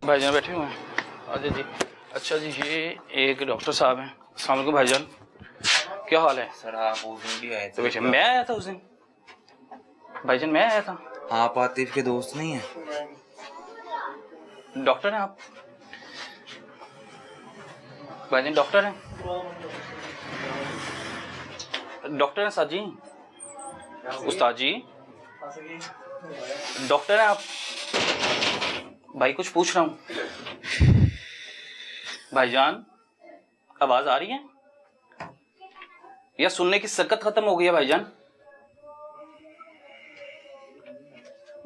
भाईजान बैठे हुए हैं। अच्छा जी, अच्छा जी, ये एक डॉक्टर साहब हैं। अस्सलाम वालेकुम भाईजान, क्या हाल है? सर आप उस दिन भी आए थे। तो बेटे मैं आया था उस दिन भाईजान, मैं आया था। आप आतिफ के दोस्त नहीं हैं? डॉक्टर हैं आप भाईजान? डॉक्टर हैं, डॉक्टर हैं साद जी, उस्ताद जी, डॉक्टर हैं आप? भाई कुछ पूछ रहा हूँ भाईजान, आवाज आ रही है या सुनने की सकत खत्म हो गई है भाईजान?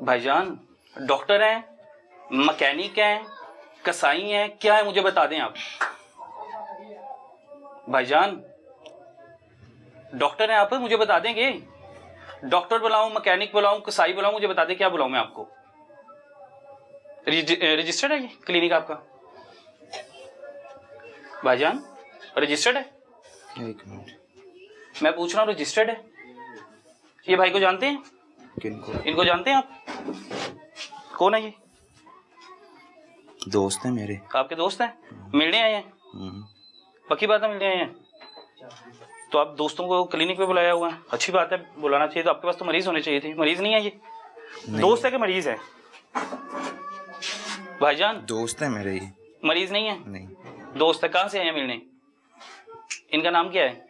भाईजान डॉक्टर हैं, मैकेनिक हैं, कसाई हैं, क्या है मुझे बता दें आप। भाईजान डॉक्टर हैं आप, मुझे बता देंगे? डॉक्टर बुलाऊं, मैकेनिक बुलाऊं, कसाई बुलाऊं, मुझे बता दें क्या बुलाऊं मैं आपको? रजिस्टर्ड है ये क्लिनिक आपका भाईजान? रजिस्टर्ड है? एक मिनट, मैं पूछ रहा हूँ रजिस्टर्ड है? ये भाई को जानते हैं? किनको? इनको जानते हैं आप? कौन है ये? दोस्त हैं मेरे। आपके दोस्त हैं? मिलने आए हैं? पक्की बात है, मिलने आए हैं? तो आप दोस्तों को क्लिनिक पे बुलाया हुआ है, अच्छी बात है, बुलाना चाहिए। तो आपके पास तो मरीज होने चाहिए थे। मरीज नहीं है ये? दोस्त है कि मरीज है भाईजान? दोस्त है मेरे ये। मरीज नहीं है? नहीं। दोस्त है। कहाँ से आए हैं मिलने? इनका नाम क्या है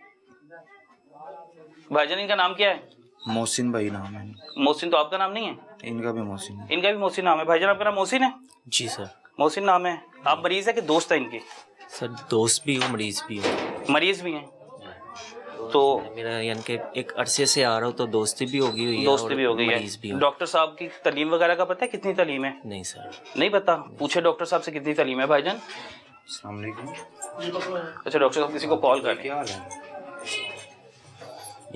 भाईजान? इनका नाम क्या है? मोहसिन भाई नाम है। मोहसिन तो आपका नाम नहीं है? इनका भी मोहसिन है। इनका भी मोहसिन नाम है। भाईजान आपका नाम मोहसिन है? जी सर। मोहसिन नाम है। आप मरीज है कि दोस्त है इनके? सर दोस्त भी हूँ, मरीज भी हूँ। मरीज भी हैं तो मेरा यानी कि एक अरसे से आ रहा हूँ, तो दोस्ती भी होगी हुई है, दोस्ती भी हो गई मरीज भी है। हूँ। डॉक्टर साहब की तालीम वगैरह का पता है कितनी तालीम है? नहीं सर। नहीं पता? पूछे डॉक्टर साहब से कितनी तालीम है भाईजान। अस्सलाम वालेकुम। अच्छा डॉक्टर साहब किसी को कॉल कर क्या हाल है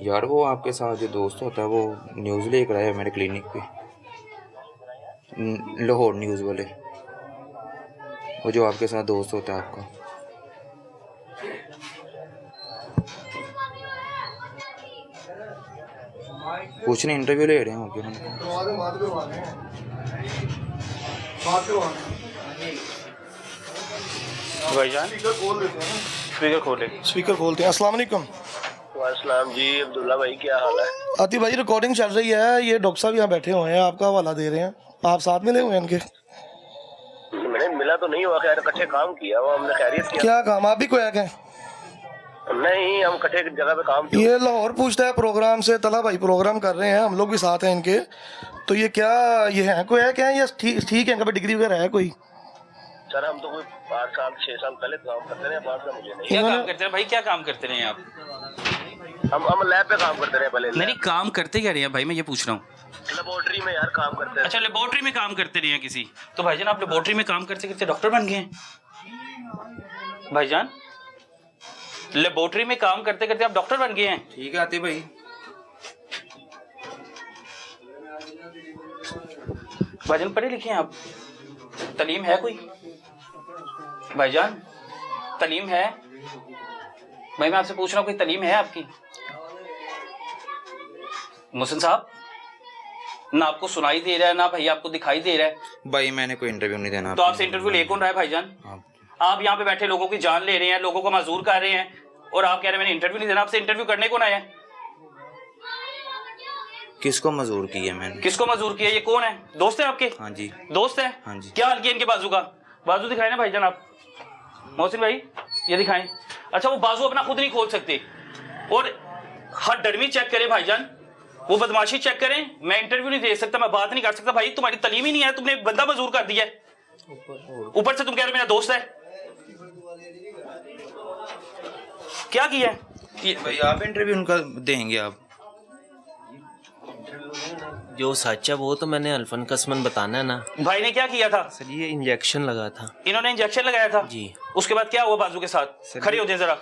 यार? वो आपके साथ जो दोस्त होता है वो न्यूज़ लेकर आया मेरे क्लिनिक पे, लाहौर न्यूज़ वाले, वो जो आपके साथ दोस्त होता है आपका। कुछ नहीं, इंटरव्यू ले रहे हैं क्या? भाईजान स्पीकर खोले। स्पीकर खोलते हैं। अस्सलाम वालेकुम। वालेकुम जी, अब्दुल्ला भाई क्या हाल है? आतिफ भाई रिकॉर्डिंग चल रही है, ये डॉक्टर साहब यहाँ बैठे हुए हैं, आपका हवाला दे रहे हैं, आप साथ मिले हुए हैं इनके? मैंने मिला तो नहीं हुआ, खैर इकट्ठे काम किया हुआ हमने, खैरियत किया। क्या काम? आप भी कोया क्या? नहीं, हम इकट्ठे जगह पे काम किया। ये लाहौर पूछता है प्रोग्राम से, तला भाई प्रोग्राम कर रहे हैं, हम लोग भी साथ हैं इनके। तो ये क्या, ये है कोया क्या है या ठीक है, इनका डिग्री वगैरह है कोई? सर हम तो कोई 5 साल 6 साल पहले काम करते रहे, बाद में मुझे नहीं। क्या काम करते हैं भाई? क्या काम करते रहे हैं आप? हम लैब पे काम करते रहे पहले। नहीं, काम करते क्या रहे हैं भाई, मैं ये पूछ रहा हूँ। लेबोरेटरी में यार काम करते हैं। अच्छा लेबोरेटरी में काम करते रहे हैं किसी? तो भाईजान आप लेबोरेटरी में काम करते करते डॉक्टर बन गए हैं भाईजान? लेबोरेटरी में काम करते करते आप डॉक्टर बन गए हैं? ठीक है आतिफ भाई। भाईजान पढ़े लिखे हैं आप? तालीम है कोई भाईजान? तालीम है भाई? मैं आपसे पूछ रहा हूँ, कोई तालीम है आपकी? मोहसिन साहब, ना आपको सुनाई दे रहा है ना भाई आपको दिखाई दे रहा है। भाई मैंने कोई इंटरव्यू नहीं देना। तो आपसे इंटरव्यू ले कौन रहा है भाईजान? आप यहाँ पे बैठे लोगों की जान ले रहे हैं, लोगों को माजूर कर रहे हैं, और आप कह रहे हैं मैंने इंटरव्यू नहीं देना। आपसे इंटरव्यू करने कौन आया है? किसको मजूर किया मैंने? किसको मजूर किया? ये कौन है? दोस्त है आपके? हाँ जी। दोस्त है? हाँ जी। क्या हाल किया इनके बाजू का? बाजू दिखाए ना भाईजान आप। मोहसिन भाई ये दिखाएं। अच्छा वो बाजू अपना खुद नहीं खोल सकते, और हर डरमी चेक करें भाईजान, वो बदमाशी चेक करें। मैं इंटरव्यू नहीं दे सकता, मैं बात नहीं कर सकता। भाई तुम्हारी तालीम ही नहीं है, तुमने बंदा मजूर कर दिया है, ऊपर से तुम कह रहे हो मेरा दोस्त है। क्या किया है ये? भाई आप इंटरव्यू उनका देंगे आप? जो सच है वो तो मैंने अल्फन कसमन बताना है ना। भाई ने क्या किया था? सर ये इंजेक्शन लगा था। इन्होंने इंजेक्शन लगाया था जी। उसके बाद क्या हुआ बाजू के साथ? खड़े हो जाए जरा,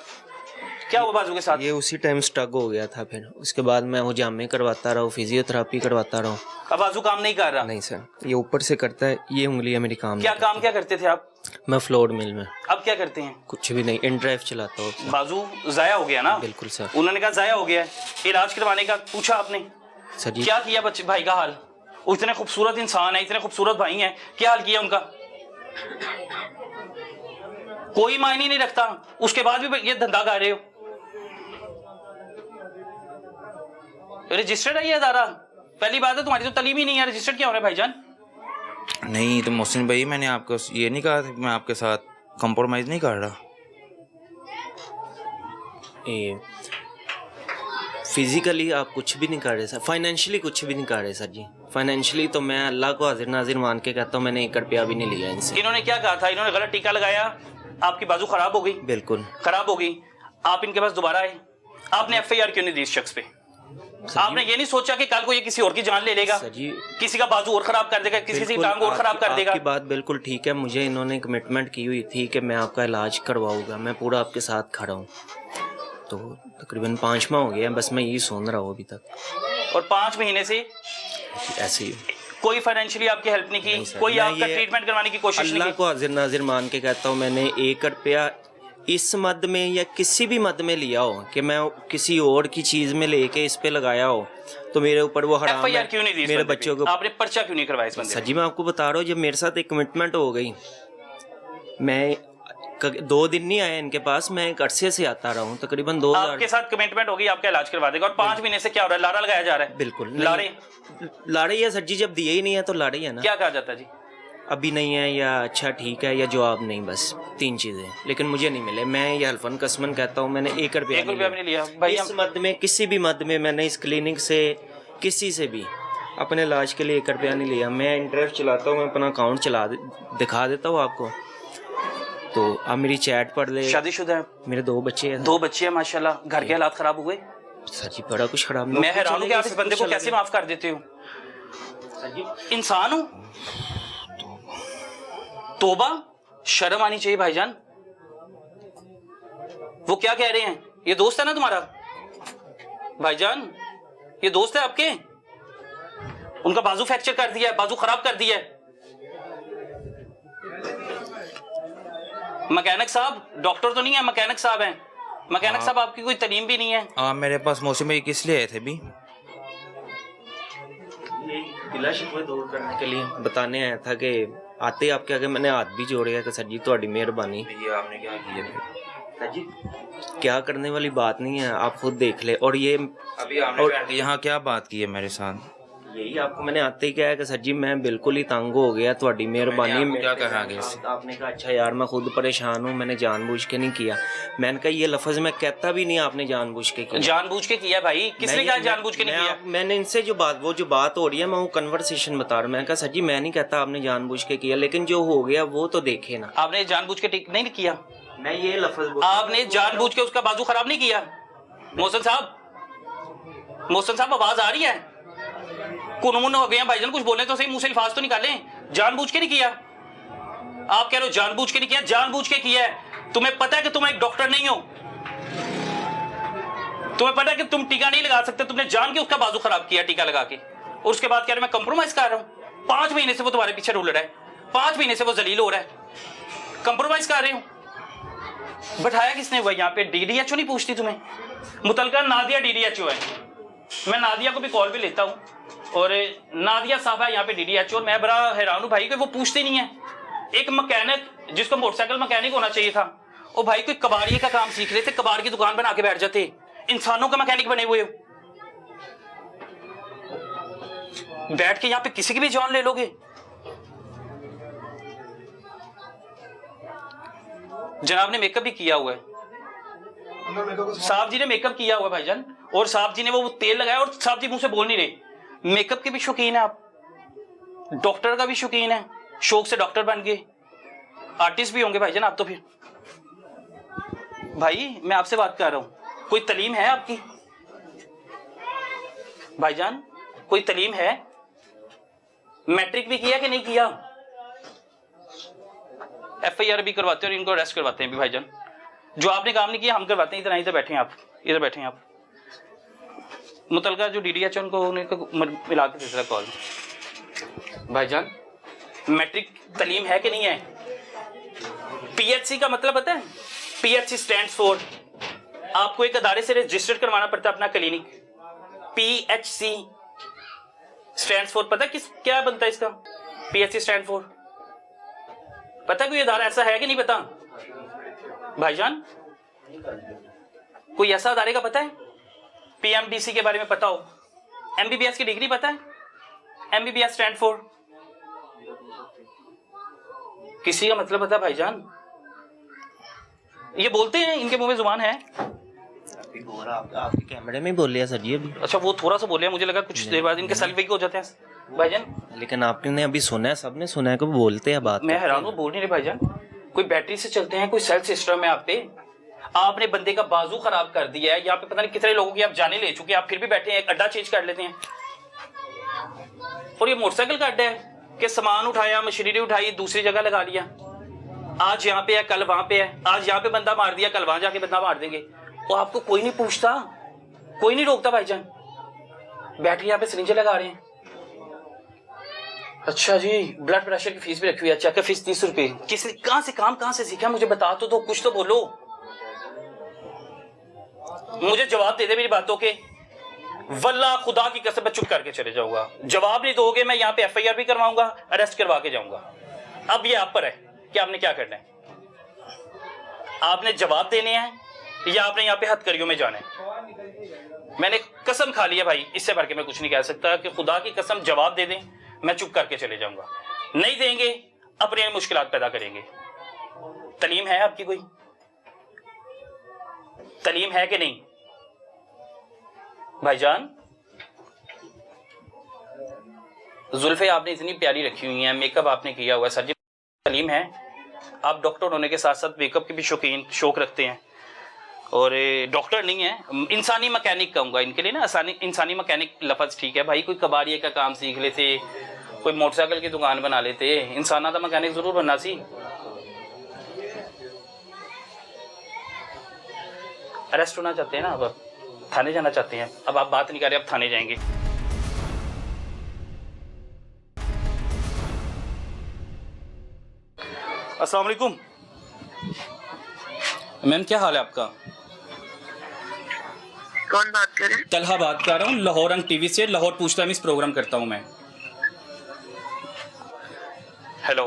क्या हुआ बाजू के साथ? ये उसी टाइम स्टक हो गया था, फिर उसके बाद मैं वो जामे करवाता रहा, फिजियोथेरापी करवाता रहा। अब बाजू काम नहीं कर रहा? नहीं सर, ये ऊपर से करता है, ये उंगलियां मेरी काम क्या नहीं काम क्या करते थे आप? मैं फ्लोर मिल में। अब क्या करते हैं? कुछ भी नहीं, इन ड्राइव चलाता हूँ। बाजू जाया हो गया ना? बिल्कुल सर। उन्होंने कहा जाया हो गया है, इलाज करवाने का पूछा आपने? सर जी क्या किया बच्चे भाई का हाल? वो इतने खूबसूरत इंसान है, इतने खूबसूरत भाई हैं, क्या हाल किया उनका? कोई मायने नहीं रखता, उसके बाद भी ये धंधा कर रहे हो। रजिस्टर्ड है ये अदारा? पहली बात है तुम्हारी तो तालीम ही नहीं है, रजिस्टर्ड क्या हो रहा है भाईजान? नहीं तो मोहसिन भाई मैंने आपको ये नहीं कहा था कि मैं आपके साथ कंप्रोमाइज़ नहीं कर रहा। फिजिकली आप कुछ भी नहीं कर रहे सर, फाइनेंशियली कुछ भी नहीं कर रहे सर जी। फाइनेंशियली तो मैं अल्लाह को हाजिर नाजिर मान के कहता हूँ, मैंने 1 रुपया भी नहीं लिया इनसे। इन्होंने क्या कहा था? इन्होंने गलत टीका लगाया, आपकी बाजू खराब हो गई, बिल्कुल खराब हो गई। आप इनके पास दोबारा आए, आपने FIR क्यों नहीं दी इस शख्स पे? आपने ये नहीं सोचा कि कल को ये किसी और की जान ले लेगा, सर जी, किसी का बाजू और खराब कर देगा, किसी की टांग और खराब कर देगा? आपकी बात बिल्कुल ठीक है। मुझे इन्होंने कमिटमेंट की हुई थी कि मैं आपका इलाज करवाऊंगा, मैं पूरा आपके साथ खड़ा हूँ। तो तकरीबन 5 माह हो गया, बस मैं यही सुन रहा हूँ अभी तक। और 5 महीने से ऐसे ही कोई फाइनेंशियली आपकी हेल्प नहीं की, कोई मैं आपका ये ट्रीटमेंट करवाने की कोशिश नहीं अल्लाह की? को हाजिर नाजिर मान के कहता हूँ, मैंने 1 रुपया इस मद में या किसी भी मद में लिया हो कि मैं किसी और की चीज़ में लेके इस पे लगाया हो तो मेरे ऊपर वो हराम FIR है। क्यों नहीं दी इस मेरे बंदे पे? बच्चों को आपने पर्चा क्यों नहीं करवाया इस बंदे सर पे? जी मैं आपको बता रहा हूँ, जब मेरे साथ एक कमिटमेंट हो गई, मैं 2 दिन नहीं आया इनके पास, मैं एक अरसे से आता रहा हूँ, तकरीबन 2000। आपके साथ कमिटमेंट होगी, आपका इलाज करवा देगा। और 5 महीने से क्या हो रहा है? लारा लगाया जा रहा है? बिल्कुल लारे लाड़े है सर जी, जब दिए ही नहीं है तो लाड़े ही है ना। क्या कहा जाता है जी? अभी नहीं है या अच्छा ठीक है या जवाब नहीं, बस 3 चीज़ें, लेकिन मुझे नहीं मिले। मैं ये हल्फन कसमन कहता हूँ, मैंने 1 रुपया 1 रुपया भी नहीं लिया भाई। इस मद में, किसी भी मद में मैंने इस क्लिनिक से किसी से भी अपने इलाज के लिए 1 रुपया नहीं लिया। मैं इंटरेस्ट चलाता हूँ, मैं अपना अकाउंट दिखा देता हूँ आपको, तो आप मेरी चैट पढ़ ले। शादीशुदा है? मेरे 2 बच्चे हैं। 2 बच्चे हैं माशाल्लाह। घर के हालात खराब हुए? सर जी बड़ा कुछ खराब। मैं हैरान हूँ कि आप इस बंदे को कैसे माफ कर देते हो? इंसान हो, तौबा, शर्म आनी चाहिए भाईजान। वो क्या कह रहे हैं? ये दोस्त है ना तुम्हारा भाईजान? ये दोस्त है आपके? उनका बाजू फ्रैक्चर कर दिया है, बाजू खराब कर दिया है। मैकेनिक साहब, डॉक्टर तो नहीं है, मैकेनिक साहब हैं। मैकेनिक साहब आपकी कोई तालीम भी नहीं है। आप मेरे पास मौसम भाई किस लिए आए थे भी? गिला शिकवा दूर करने के लिए बताने आया था कि आते ही आपके आगे मैंने हाथ भी जोड़े कि सर जी ਤੁਹਾਡੀ मेहरबानी। ये आपने क्या किया फिर? सर जी क्या करने वाली बात नहीं है, आप खुद देख ले। और ये अभी आपने बैठ के यहाँ क्या बात की है मेरे साथ? यही आपको मैंने आते ही कहा कि सर जी मैं बिल्कुल ही तंग हो गया, ਤੁਹਾਡੀ मेहरबानी। मैंने आपको क्या कहा आगे इससे? आपने कहा अच्छा यार मैं खुद परेशान हूँ, मैंने जानबूझ के नहीं किया। मैंने कहा ये लफ्ज मैं कहता भी नहीं, आपने जानबूझ के किया। जानबूझ के किया भाई? किसने कहा जानबूझ के नहीं किया? मैंने इनसे जो बात हो रही है, मैं वो कन्वर्सेशन बता रहा हूँ। मैंने कहा सर जी मैं नहीं कहता आपने जानबूझ के किया, लेकिन जो हो गया वो तो देखे ना। आपने जानबूझ के नहीं किया? मैं ये लफ्ज आपने जानबूझ के उसका बाजू खराब नहीं किया? मोहसिन साहब आवाज आ रही है? कुनमुन हो गया भाईजान, कुछ बोलने तो सही, मुंह से अल्फाज तो निकालें। जानबूझ के नहीं किया? आप कह रहे हो जानबूझ के नहीं किया, जानबूझ के किया है। तुम्हें पता है कि तुम एक डॉक्टर नहीं हो, तुम्हें पता है कि तुम टीका नहीं लगा सकते, तुमने जान के उसका बाजू खराब किया टीका लगा के। और उसके बाद कह रहे मैं कंप्रोमाइज कर रहा हूं। 5 महीने से वो तुम्हारे पीछे रुल रहा है, 5 महीने से वो जलील हो रहा है, कंप्रोमाइज कर रहे हो। बैठाया किसने हुआ यहाँ पे? DDHO नहीं पूछती तुम्हें? मुतलका नादिया DDHO है। मैं नादिया को भी कॉल भी लेता हूँ, और नादिया साहब है यहाँ पे DDHO, और मैं बड़ा हैरान हूँ भाई कि वो पूछते नहीं है। एक मैकेनिक जिसको मोटरसाइकिल मैकेनिक होना चाहिए था, वो भाई कोई कबाड़िए का काम सीख रहे थे, कबाड़ की दुकान बना के बैठ जाते। इंसानों का मैकेनिक बने हुए हो, बैठ के यहाँ पे किसी की भी जान ले लोगे। जनाब ने मेकअप भी किया हुआ है, साहब जी ने मेकअप किया हुआ है भाईजान, और साहब जी ने वो तेल लगाया, और साहब जी मुंह से बोल नहीं रहे। मेकअप के भी शौकीन है आप, डॉक्टर का भी शौकीन है, शौक से डॉक्टर बन गए, आर्टिस्ट भी होंगे भाईजान आप तो। फिर भाई मैं आपसे बात कर रहा हूं, कोई तालीम है आपकी भाईजान? कोई तालीम है? मैट्रिक भी किया कि नहीं किया? FIR भी करवाते हैं और इनको अरेस्ट करवाते हैं भी भाईजान। जो आपने काम नहीं किया हम करवाते हैं। इधर बैठे हैं आप, इधर बैठे हैं आप। मुतलका जो DDHO उनको मिला के दूसरा कॉल। भाईजान मैट्रिक तालीम है कि नहीं है? PHC का मतलब पता है? PHC स्टैंड्स फॉर, आपको एक अदारे से रजिस्टर करवाना पड़ता है अपना क्लिनिक। PHC स्टैंड्स फॉर, पता किस क्या बनता है इसका? PHC स्टैंड फॉर पता है कोई अदारा ऐसा है कि नहीं पता भाईजान? कोई ऐसा अदारे का पता है? पीएमडीसी के बारे में पता हो? एमबीबीएस की डिग्री पता है? एमबीबीएस स्टैंड फॉर किसी का मतलब पता है भाईजान? ये बोलते हैं, इनके मुंह में जुबान है। आपके कैमरे में बोल लिया सर जी अभी। अच्छा वो थोड़ा सा बोले, मुझे लगा कुछ देर बाद इनके सेल्फी हो जाते हैं भाईजान। लेकिन आपने अभी सुना है, सबने सुना है कि वो बोलते हैं बात। मैं हैरान हूँ, बोल नहीं रहे भाईजान। कोई बैटरी से चलते हैं, कोई सेल सिस्टम है आप पे। आपने बंदे का बाजू खराब कर दिया है, यहाँ पे पता नहीं कितने लोगों की आप जाने ले चुके हैं, आप फिर भी बैठे हैं, एक अड्डा चेंज कर लेते हैं। और ये मोटरसाइकिल का अड्डा है कि सामान उठाया, मशीनरी उठाई, दूसरी जगह लगा लिया। आज यहाँ पे है, कल वहां पे है, आज यहाँ पे बंदा मार दिया, कल वहां जाके बंदा मार देंगे। और आपको कोई नहीं पूछता, कोई नहीं रोकता भाईजान। बैटरी यहाँ पे सिरिंजें लगा रहे हैं। अच्छा जी, ब्लड प्रेशर की फीस भी रखी हुई है। चेक फीस 30 रुपए। किसने, कहां से काम कहां से सीखा? मुझे बता तो दो, कुछ तो बोलो, मुझे जवाब दे दे मेरी बातों के। वल्लाह खुदा की कसम मैं चुप करके चले जाऊंगा। जवाब नहीं दोगे मैं यहाँ पे एफआईआर भी करवाऊंगा, अरेस्ट करवा के जाऊंगा। अब ये आप पर है कि आपने क्या करना है। आपने जवाब देने हैं या आपने यहाँ पे हथकड़ियों में जाना है। मैंने कसम खा लिया भाई, इससे बढ़ के मैं कुछ नहीं कह सकता कि खुदा की कसम जवाब दे दें, मैं चुप करके चले जाऊंगा। नहीं देंगे अपने मुश्किलात पैदा करेंगे। तलीम है आपकी? कोई तलीम है कि नहीं भाईजान? जुल्फे आपने इतनी प्यारी रखी हुई हैं, मेकअप आपने किया हुआ है, सर जी तलीम है? आप डॉक्टर होने के साथ साथ मेकअप के भी शौक रखते हैं। और डॉक्टर नहीं है, इंसानी मैकेनिक कहूँगा इनके लिए ना। इंसानी मैकेनिक लफ्ज़ ठीक है भाई। कोई कबाड़िए का काम सीख लेते, कोई मोटरसाइकिल की दुकान बना लेते, इंसाना का मैकेनिक जरूर बनना सी। अरेस्ट होना चाहते हैं ना अब, थाने जाना चाहते हैं। अब आप बात नहीं कर रहे, अब थाने जाएंगे। अस्सलाम वालेकुम मैम, क्या हाल है आपका? कौन बात कर रहे हैं? तलहा बात कर रहा हूँ, लाहौर अंग टीवी से। लाहौर पूछता मिस प्रोग्राम करता हूँ मैं। हेलो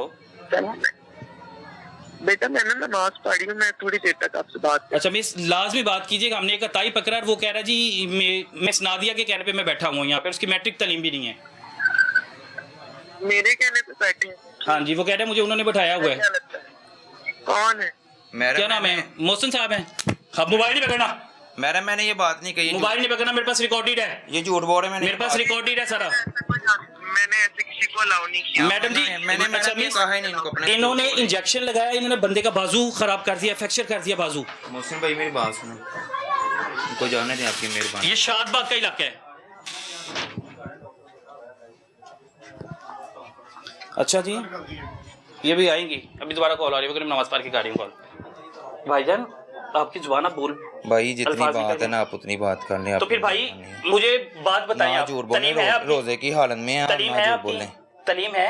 बेटा, मैंने नमाज पढ़ी हूँ, मैं थोड़ी देर तक आपसे बात अच्छा मिस, लाजमी बात कीजिएगा। हमने एक अताई पकड़ा है, वो कह रहा है जी मिस नादिया के कहने पे मैं बैठा हुआ हूँ यहाँ पे, उसकी मैट्रिक तालीम भी नहीं है। मेरे कहने पे बैठे हैं? हाँ जी, वो कह रहे हैं मुझे उन्होंने बैठाया हुआ है। क्या लगता है? कौन है? क्या नाम है? मोहसिन साहब हैं। हाँ, मोबाइल नहीं पकड़ना मैडम, मैंने ये बात नहीं कही। मोबाइल नहीं पकड़ना, मेरे पास रिकॉर्डेड है। ये झूठ बोल रहे हैं। मेरे पास रिकॉर्डेड है सारा। मैंने ऐसे किसी को अलाउ नहीं किया। मैडम जी, मैंने अच्छा मिस, कहा ही नहीं इनको अपने। इन्होंने इंजेक्शन लगाया, इन्होंने बंदे का बाजू खराब कर दिया, फ्रैक्चर कर दिया बाजू। मोहसिन भाई मेरी बात सुनो, इनको जाने दें, आपकी मेहरबानी। ये शादबाग का इलाका है। अच्छा जी, ये भी आएंगी। अभी दोबारा कॉल आ रही है, क्योंकि नमाज पढ़ के आ रही हूँ कॉल। भाईजान आपकी जुबान आप बोल भाई जितनी अल्फाज बात है निकल ना, आप उतनी बात कर लें। तो फिर भाई मुझे बात बताएं आप। झूठ बोले, तलीम है आपकी? रोजे की हालत में है, तलीम ना है झूठ आपकी? बोलें। तलीम है?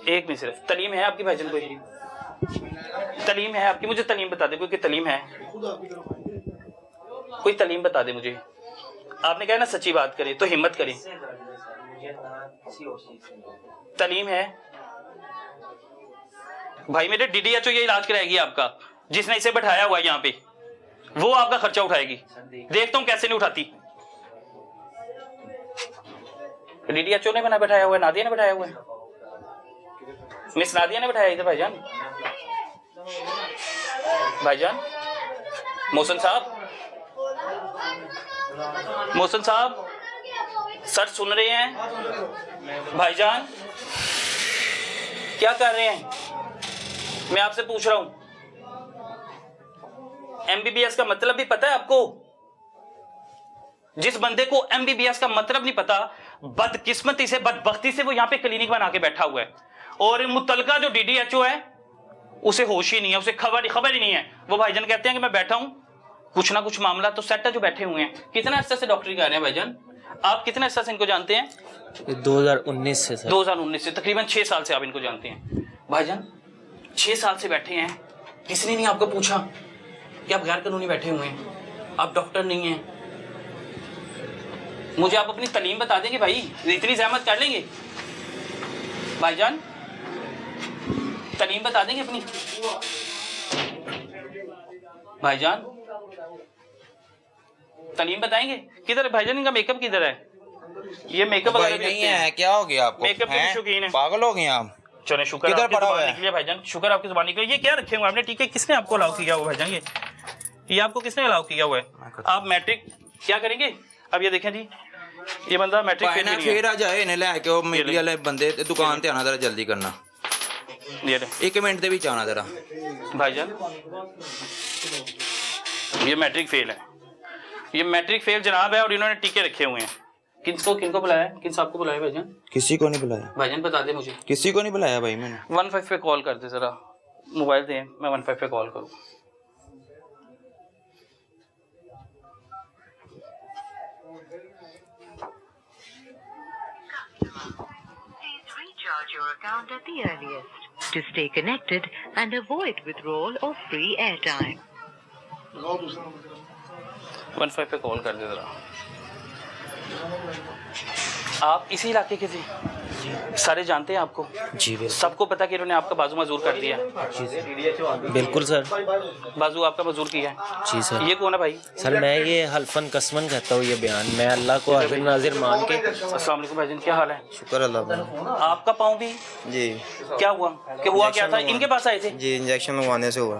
एक मिनट सिर्फ, तलीम है आपकी भाईजान? कोई तलीम है आपकी? मुझे तलीम बता दे, कोई तलीम है? कोई तलीम बता दे मुझे। आपने कहा ना सच्ची बात करें तो हिम्मत करें। तलीम है भाई? मेरे डीडीएचओ ये इलाज कराएगी आपका, जिसने इसे बैठाया हुआ है यहाँ पे, वो आपका खर्चा उठाएगी। देखता हूँ कैसे नहीं उठाती। डीडीएचओ ने बना बैठाया हुआ है, नादिया ने बैठाया हुआ है, मिस नादिया ने बैठाया इधर। भाईजान, भाईजान, मोहसिन साहब, मोहसिन साहब, सर सुन रहे हैं? भाईजान क्या कर रहे हैं? मैं आपसे पूछ रहा हूं। एमबीबीएस का मतलब भी पता है आपको? जिस बंदे को एमबीबीएस का मतलब नहीं पता, बदकिस्मती से, बदबख्ती से वो यहाँ पे क्लिनिक बना के बैठा हुआ है। और मुतलका जो डीडीएचओ है उसे होश ही नहीं है, उसे खबर ही नहीं है। वो भाईजान कहते हैं कि मैं बैठा हूं, कुछ ना कुछ मामला तो सेट है जो बैठे हुए हैं। कितना अर्सा से डॉक्टरी कर रहे हैं भाईजान? आप कितने अर्सा से इनको जानते हैं? 2019 से सर। 2019 से, तकरीबन 6 साल से आप इनको जानते हैं। भाईजान 6 साल से बैठे हैं, किसी ने नहीं आपको पूछा कि आप गैर कानूनी बैठे हुए हैं, आप डॉक्टर नहीं हैं? मुझे आप अपनी तलीम बता देंगे भाई, इतनी जहमत कर लेंगे? भाईजान तलीम बता देंगे अपनी भाईजान, तलीम बताएंगे? किधर है भाईजान, इनका मेकअप किधर है? ये मेकअप भाई वगैरह नहीं देखते हैं। है, क्या हो गया आपको? मेकअप के हैं? शौकीन है। पागल हो गए आप? चलो शुक्र किधर आपकी पड़ा हुआ जुबान है? निकली है भाईजान, शुक्र आपकी जुबान निकली। ये क्या रखे हुए आपने? ठीक है, किसने आपको अलाउ किया हुआ भाईजान? ये आपको किसने अलाउ किया हुआ है? आप मैट्रिक क्या करेंगे? अब ये देखें जी, ये बंदा मैट्रिक फेल नहीं फिर आ जाए इन्हें लैके वो मीडिया वाले बंदे ते दुकान ते आना जरा जल्दी करना, है। ये ले 1 मिनट दे विच आना जरा। भाईजान, ये मैट्रिक फेल है, ये मैट्रिक फेल जनाब है, और इन्होंने टीके रखे हुए हैं। किनको बुलाया है? किन साहब को बुलाया भाईजान? किसी को नहीं बुलाया भाईजान बता दे मुझे। किसी को नहीं बुलाया भाई मैंने। 15 पे कॉल कर दे जरा, मोबाइल दे, मैं 15 पे कॉल करूँ। Recharge your account at the earliest. To stay connected and avoid withdrawal of free airtime. 15 पे कॉल कर दे जरा। आप इसी इलाके के थे? सारे जानते हैं आपको? जी बिल्कुल। सबको पता कि इन्होंने आपका बाजू मजूर कर दिया? बिल्कुल सर। बाजू आपका मजूर किया है? जी सर। ये कौन है भाई? सर मैं ये हल्फन कसमन कहता हूँ ये बयान, मैं अल्लाह को हाजिर नाजिर मान के। अस्सलाम वालेकुम भाईजान, क्या हाल है? शुक्र अल्लाह। आपका पाँव भी जी क्या हुआ? क्या था? इनके पास आए थे? जी इंजेक्शन लगवाने से हुआ।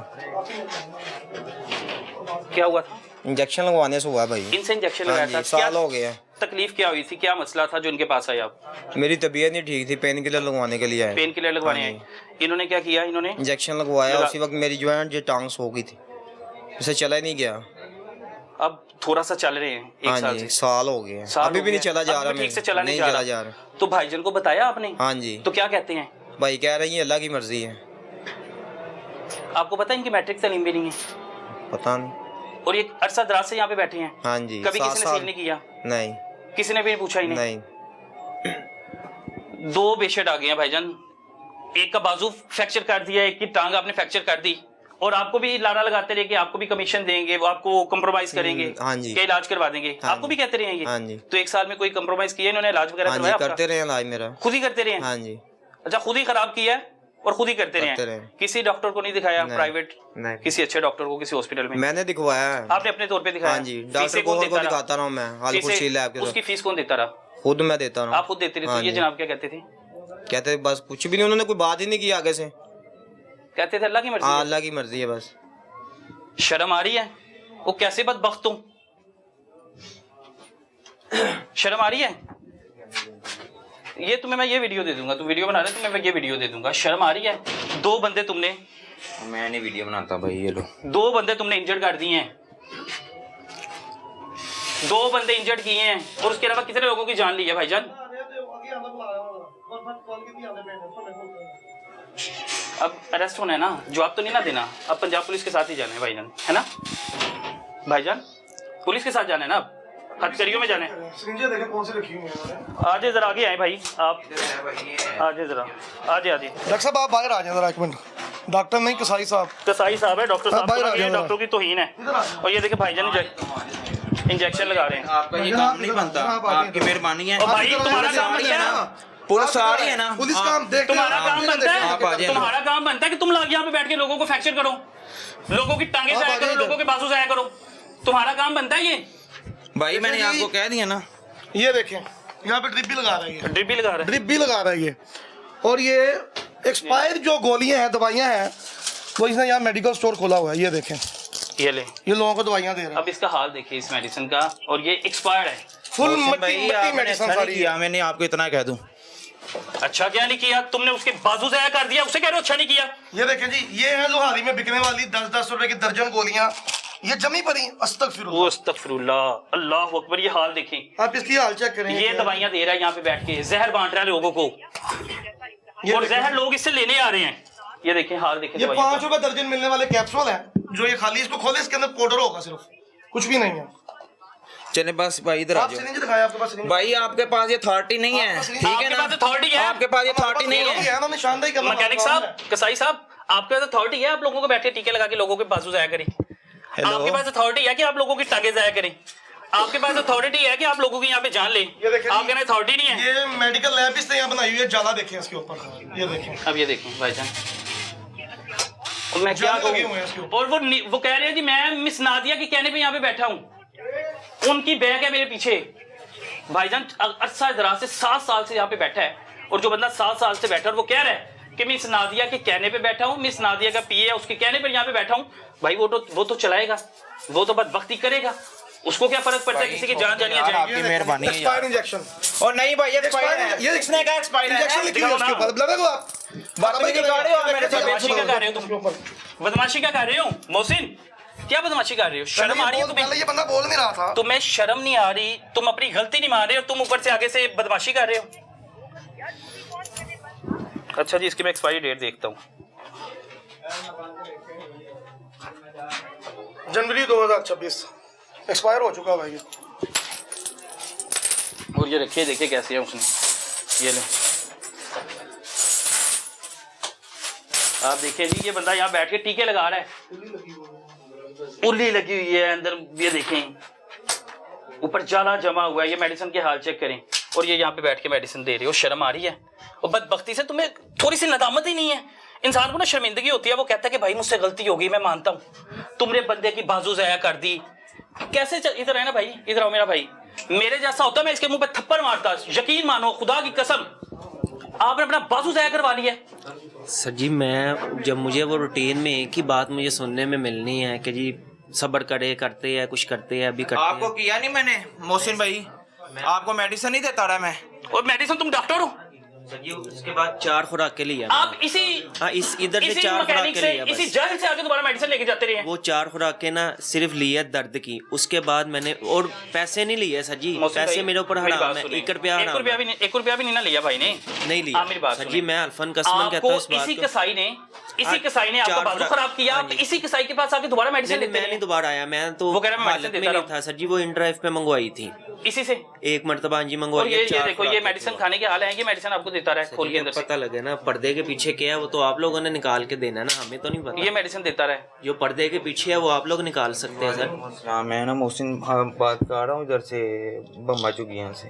क्या हुआ था? इंजेक्शन लगवाने से हुआ भाई। इनसे इंजेक्शन हाँ लगाया जी, था? साल क्या हो गया। तकलीफ क्या हुई थी? क्या मसला था जो इनके पास आए आप? मेरी तबीयत नहीं ठीक थी, पेन किलर लगवाने के लिए आए। पेन किलर लगवाने हाँ आए। इन्होंने क्या किया? इन्होंने इंजेक्शन लगवाया, उसी वक्त मेरी जो है जो टांग सो गई थी, उसे चला ही नहीं गया। अब थोड़ा सा चल रहे हैं एक हाँ साल जी, से। साल हो गए। साल अभी हो भी नहीं गया। चला जा अब रहा, भी ठीक से चला नहीं चला जा रहा। तो भाईजान को बताया आपने? हाँ जी। तो क्या कहते हैं? भाई कह रही है अल्लाह की मर्जी है। आपको पता है इनकी मैट्रिक तालीम भी नहीं है, पता नहीं। और ये अरसा दराज से यहाँ पे बैठे हैं। हाँ जी। कभी 7 किसी ने साल सील नहीं किया? नहीं किसी ने भी नहीं पूछा इन्हें? नहीं। 2 पेशेंट आ गए हैं भाईजान, एक का बाजू फ्रैक्चर कर दिया, एक की टांग आपने फ्रैक्चर कर दी, और आपको भी लारा लगाते रहे कि आपको भी कमीशन देंगे, वो आपको कंप्रोमाइज करेंगे, हाँ जी। क्या इलाज करवा देंगे। हाँ आपको भी कहते रहे हैं ये? हाँ जी। तो 1 साल में कोई कंप्रोमाइज किया इन्होंने? इलाज वगैरह हाँ जी करवाया करते आपका? रहे इलाज मेरा। खुद ही करते रहे हैं? हाँ जी। अच्छा, खुद ही खराब किया है और खुद ही करते करते रहे? रहे। किसी डॉक्टर को नहीं दिखाया? नहीं। प्राइवेट नहीं। किसी अच्छे डॉक्टर को किसी हॉस्पिटल में? मैंने दिखवाया है। आपने अपने तौर पे दिखाया? हाँ जी, फीसें डॉक्टर कौन को देता रहा? दिखाता रहा हूँ मैं, हाल खुशी लैब के उसकी साथ। फीस कौन देता रहा? खुद मैं देता रहा हूँ। आप खुद देते रहे? हाँ तो ये जी। जनाब क्या कहते थे? कहते बस कुछ भी नहीं, उन्होंने कोई बात ही नहीं की आगे से। कहते थे अल्लाह की मर्जी हाँ है। अल्लाह की मर्जी है बस। शर्म आ रही है? वो कैसे बदबख्त हूं? शर्म आ रही है? ये तुम्हें मैं ये वीडियो दे दूंगा, तुम वीडियो बना रहे, तुम्हें मैं ये वीडियो दे दूंगा। शर्म आ रही है? 2 बंदे तुमने, मैं नहीं वीडियो बनाता भाई, ये लो 2 बंदे तुमने इंजर्ड कर दिए हैं, 2 बंदे इंजर्ड किए हैं, और उसके अलावा कितने लोगों की जान ली है भाईजान? अब अरेस्ट होना है ना, जवाब तो नहीं ना देना। अब पंजाब पुलिस के साथ ही जाना है भाईजान, है ना भाईजान? पुलिस के साथ जाना है ना, अब हथकरियों में जाना है। आजे जरा आगे आए भाई, आप आजे जरा, आजे आजे। डॉक्टर साहब आप बाहर आ जाए जरा 1 मिनट। डॉक्टर नहीं, कसाई साहब। कसाई साहब है, डॉक्टर साहब बाहर आ ये जाओ। डॉक्टर की तौहीन है। और ये देखिए भाईजान इंजेक्शन लगा रहे हैं। आपका ये काम नहीं बनता, आपकी मेहरबानी है। और भाई तुम्हारा काम बनता है ना, पुलिस आ रही है ना, पुलिस काम देख तुम्हारा काम बनता आप आ है, जाइए। तुम्हारा काम बनता है कि तुम लोग यहाँ पे बैठ के लोगों को फ्रैक्चर करो, लोगों की टांगे आप जाया आ करो, जाइए। लोगों के बाजू जाया करो। तुम्हारा काम बनता है ये? भाई मैंने आपको कह दिया ना। ये देखें, यहाँ पे ड्रिप भी लगा रहा है, ड्रिप भी लगा रहे हैं। ड्रिप भी लगा रहा है ये। और ये एक्सपायर जो गोलियां हैं, दवाइयां हैं, वो इसने यहाँ मेडिकल स्टोर खोला हुआ है। ये देखें, ये ले, ये लोगों को दवाइयां दे रहा है। अब इसका हाल देखिए इस मेडिसिन का, और ये एक्सपायर्ड है। फुल मोहसिन भाई मट्टी आपने मेडिसिन अच्छा नहीं सारी। किया, मैंने आपको इतना कह दूं। अच्छा क्या नहीं किया? तुमने उसके बाजू जाया कर दिया, उसे कह रहे हो अच्छा नहीं किया? ये देखें जी, ये है लोहारी में बिकने वाली 10-10 रुपए की दर्जन गोलियां, ये जमी पड़ी। अस्तगफिरुल्लाह, वो अस्तगफिरुल्लाह, अल्लाह अकबर। ये हाल देखें, आप इसकी हाल चेक करें। ये दवाइयां दे रहा है यहाँ पे बैठ के, जहर बांट रहा है लोगों को, और जहर लोग इससे लेने आ रहे हैं। ये देखें हाल देखें ये दवाइयों 5 रुपए दर्जन मिलने वाले कैप्सूल हैं, जो ये खाली, इसको खोले, इसके अंदर पाउडर होगा, सिर्फ कुछ भी नहीं है। चले बस भाई इधर आ आप जाओ। सिरिंज दिखाएं, आपके पास सिरिंज भाई आपके पास ये अथॉरिटी नहीं है, आपके ठीक है आपके ना? पास अथॉरिटी है? आपके पास ये अथॉरिटी नहीं है। है ना, निशानदेही करना। मैकेनिक साहब, कसाई साहब, आपके पास अथॉरिटी है आप लोगों को बैठे टीके लगा के लोगों के बाजू जाया करें? आपके पास अथॉरिटी है कि आप लोगों की टांगे जाया करें? आपके पास अथॉरिटी है कि आप लोगों की यहाँ पे जान लें? ये देखें, आपके ना अथॉरिटी नहीं है। ये मेडिकल लैब इसने यहाँ बनाई हुई है, जाला देखें इसके ऊपर, ये देखें। अब ये देखें भाईजान, और मैं क्या जाने लगे हुए हैं उसके कहूँ। और वो कह रहे हैं जी मैं मिस नादिया के कहने पे यहाँ पे बैठा हूँ, उनकी बैग है मेरे पीछे। भाईजान अरसा दराज से 7 साल से यहाँ पे बैठा है, और जो बंदा 7 साल से बैठा है वो कह रहा है कि मिस नादिया के कहने पे बैठा हूँ, मिस नादिया का पीए है उसके कहने पर यहाँ पे बैठा हूँ। भाई वो तो चलाएगा, वो तो बदबख्ती करेगा, उसको क्या फर्क पड़ता है किसी की जान जानी है आपकी मेहरबानी है एक्सपायर्ड यार। इंजेक्शन, और नहीं भाई ये एक्सपायर है, ये इसने कहा एक्सपायर इंजेक्शन है। लिखी है उसके ऊपर, ब्लड को आप बदतमीजी कर रहे हो मेरे साथ। बदमाशी क्या कर रहे हो तुम? बदमाशी क्या कर रहे हो मोहसिन? क्या बदमाशी कर रहे हो? शर्म आ रही है तुम्हें? पहले ये बंदा बोल नहीं रहा था। तुम्हें शर्म नहीं आ रही? तुम अपनी गलती नहीं मान रहे और तुम ऊपर से आगे से बदमाशी कर रहे हो। अच्छा जी, इसकी मैं एक्सपायरी डेट देखता हूँ। जनवरी 2026 एक्सपायर हो चुका भाई। और ये रखिए, देखिए कैसे है उसने, ये ले आप देखिए जी, ये बंदा यहाँ बैठ के टीके लगा रहा है, उल्ली लगी हुई है अंदर, ये देखें ऊपर जाला जमा हुआ है। ये मेडिसिन के हाल चेक करें, और ये यहाँ पे बैठ के मेडिसिन दे रही हो, शर्म आ रही है? और बदबख्ती से तुम्हें थोड़ी सी नदामत ही नहीं है। इंसान को ना शर्मिंदगी होती है, वो कहता है कि भाई मुझसे गलती हो गई, मैं मानता हूँ, तुमने बंदे की बाजू ज़ाया कर दी। कैसे इधर है ना भाई, इधर आओ मेरा भाई, मेरे जैसा होता मैं इसके मुंह पे थप्पड़ मारता। यकीन मानो, खुदा की कसम, आपने अपना बाजू ज़ाया करवा लिया। सर जी मैं जब मुझे वो रूटीन में एक ही बात मुझे सुनने में मिलनी है कि जी सब्र करे, करते हैं, कुछ करते हैं, अभी करते आपको हैं। किया नहीं मैंने मोहसिन भाई, आपको मेडिसिन नहीं देता रहा मैं। और मेडिसिन, तुम डॉक्टर हो? सर जी उसके बाद 4 खुराक के लिए आप इसी इधर से 4 खुराक मैकेनिक के से, लिए इसी जहल से आके दोबारा मेडिसिन लेके जाते रहे। वो 4 खुराक के ना सिर्फ लिए दर्द की, उसके बाद मैंने और पैसे नहीं लिए सर जी, पैसे मेरे ऊपर हराम है, 1 रुपया हराम है। 1 रुपया भी नहीं ना लिया भाई ने, नहीं लिया मेरी बात सर जी, मैं अल्फन कसमन कहता हूँ इस बात इसी को। कसाई ने आपका बाजू खराब किया, आप इसी कसाई के पास आके दोबारा मेडिसिन नहीं, लेते मैं नहीं दोबारा आया, मैं तो वो कह रहा है मैं हालत मेडिसिन में देता नहीं था सर जी, वो इंड्राइव पे मंगवाई थी इसी से। 1 मरतबा जी और मंगवाई। ये देखो, ये मेडिसिन खाने के हाल है कि मेडिसिन आपको देता रहा है खोल के अंदर से। पता लगे ना पर्दे के पीछे क्या है, वो तो आप लोगों ने निकाल के देना ना, हमें तो नहीं पता। ये मेडिसिन देता रहा है, जो पर्दे के पीछे है वो आप लोग निकाल सकते हैं सर। हाँ मैं ना मोहसिन बात कर रहा हूँ इधर से बम्बा चुगिया से।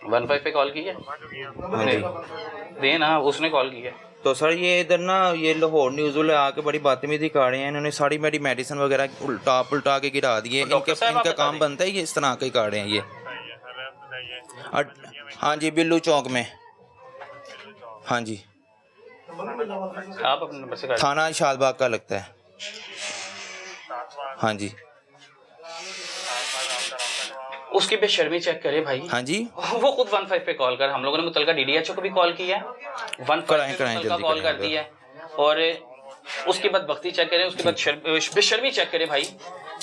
15 पे कॉल की है? हाँ जी। दे ना, उसने कॉल की है। तो सर ये इधर ना ये लाहौर न्यूज़ वाले आके बड़ी बदतमीजी कर रहे हैं, इन्होंने सारी मेरी मेडिसिन वगैरह उल्टा के गिरा दिए। इनका काम बनता है ये इस तरह के कर रहे हैं ये। हाँ जी, बिल्लू चौक में। हाँ जी, आप अपने नंबर से थाना शालबाग का लगता है। हाँ जी। उसकी बेशर्मी चेक करे भाई। हाँ जी, वो खुद 15 पे कॉल कर, हम लोगों ने मुतलका DDHO को भी कॉल किया है, 15 पे कॉल कर दी है, और उसके बाद बख्ती चेक करें, उसके बाद बेशर्मी चेक करें भाई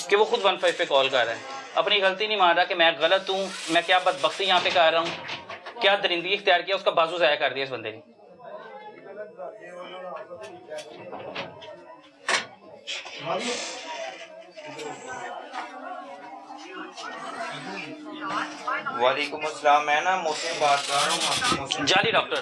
कि वो खुद 15 पे कॉल कर रहा है, अपनी गलती नहीं मान रहा कि मैं गलत हूँ, मैं क्या बदबख्ती यहाँ पे कर रहा हूँ, क्या दरिंदगी इख्तियार किया, उसका बाजू ज़ाया कर दिया इस बंदे ने। वालेकुम अस्सलाम, मैं ना मोहसिन बात कर रहा हूँ। जाली डॉक्टर।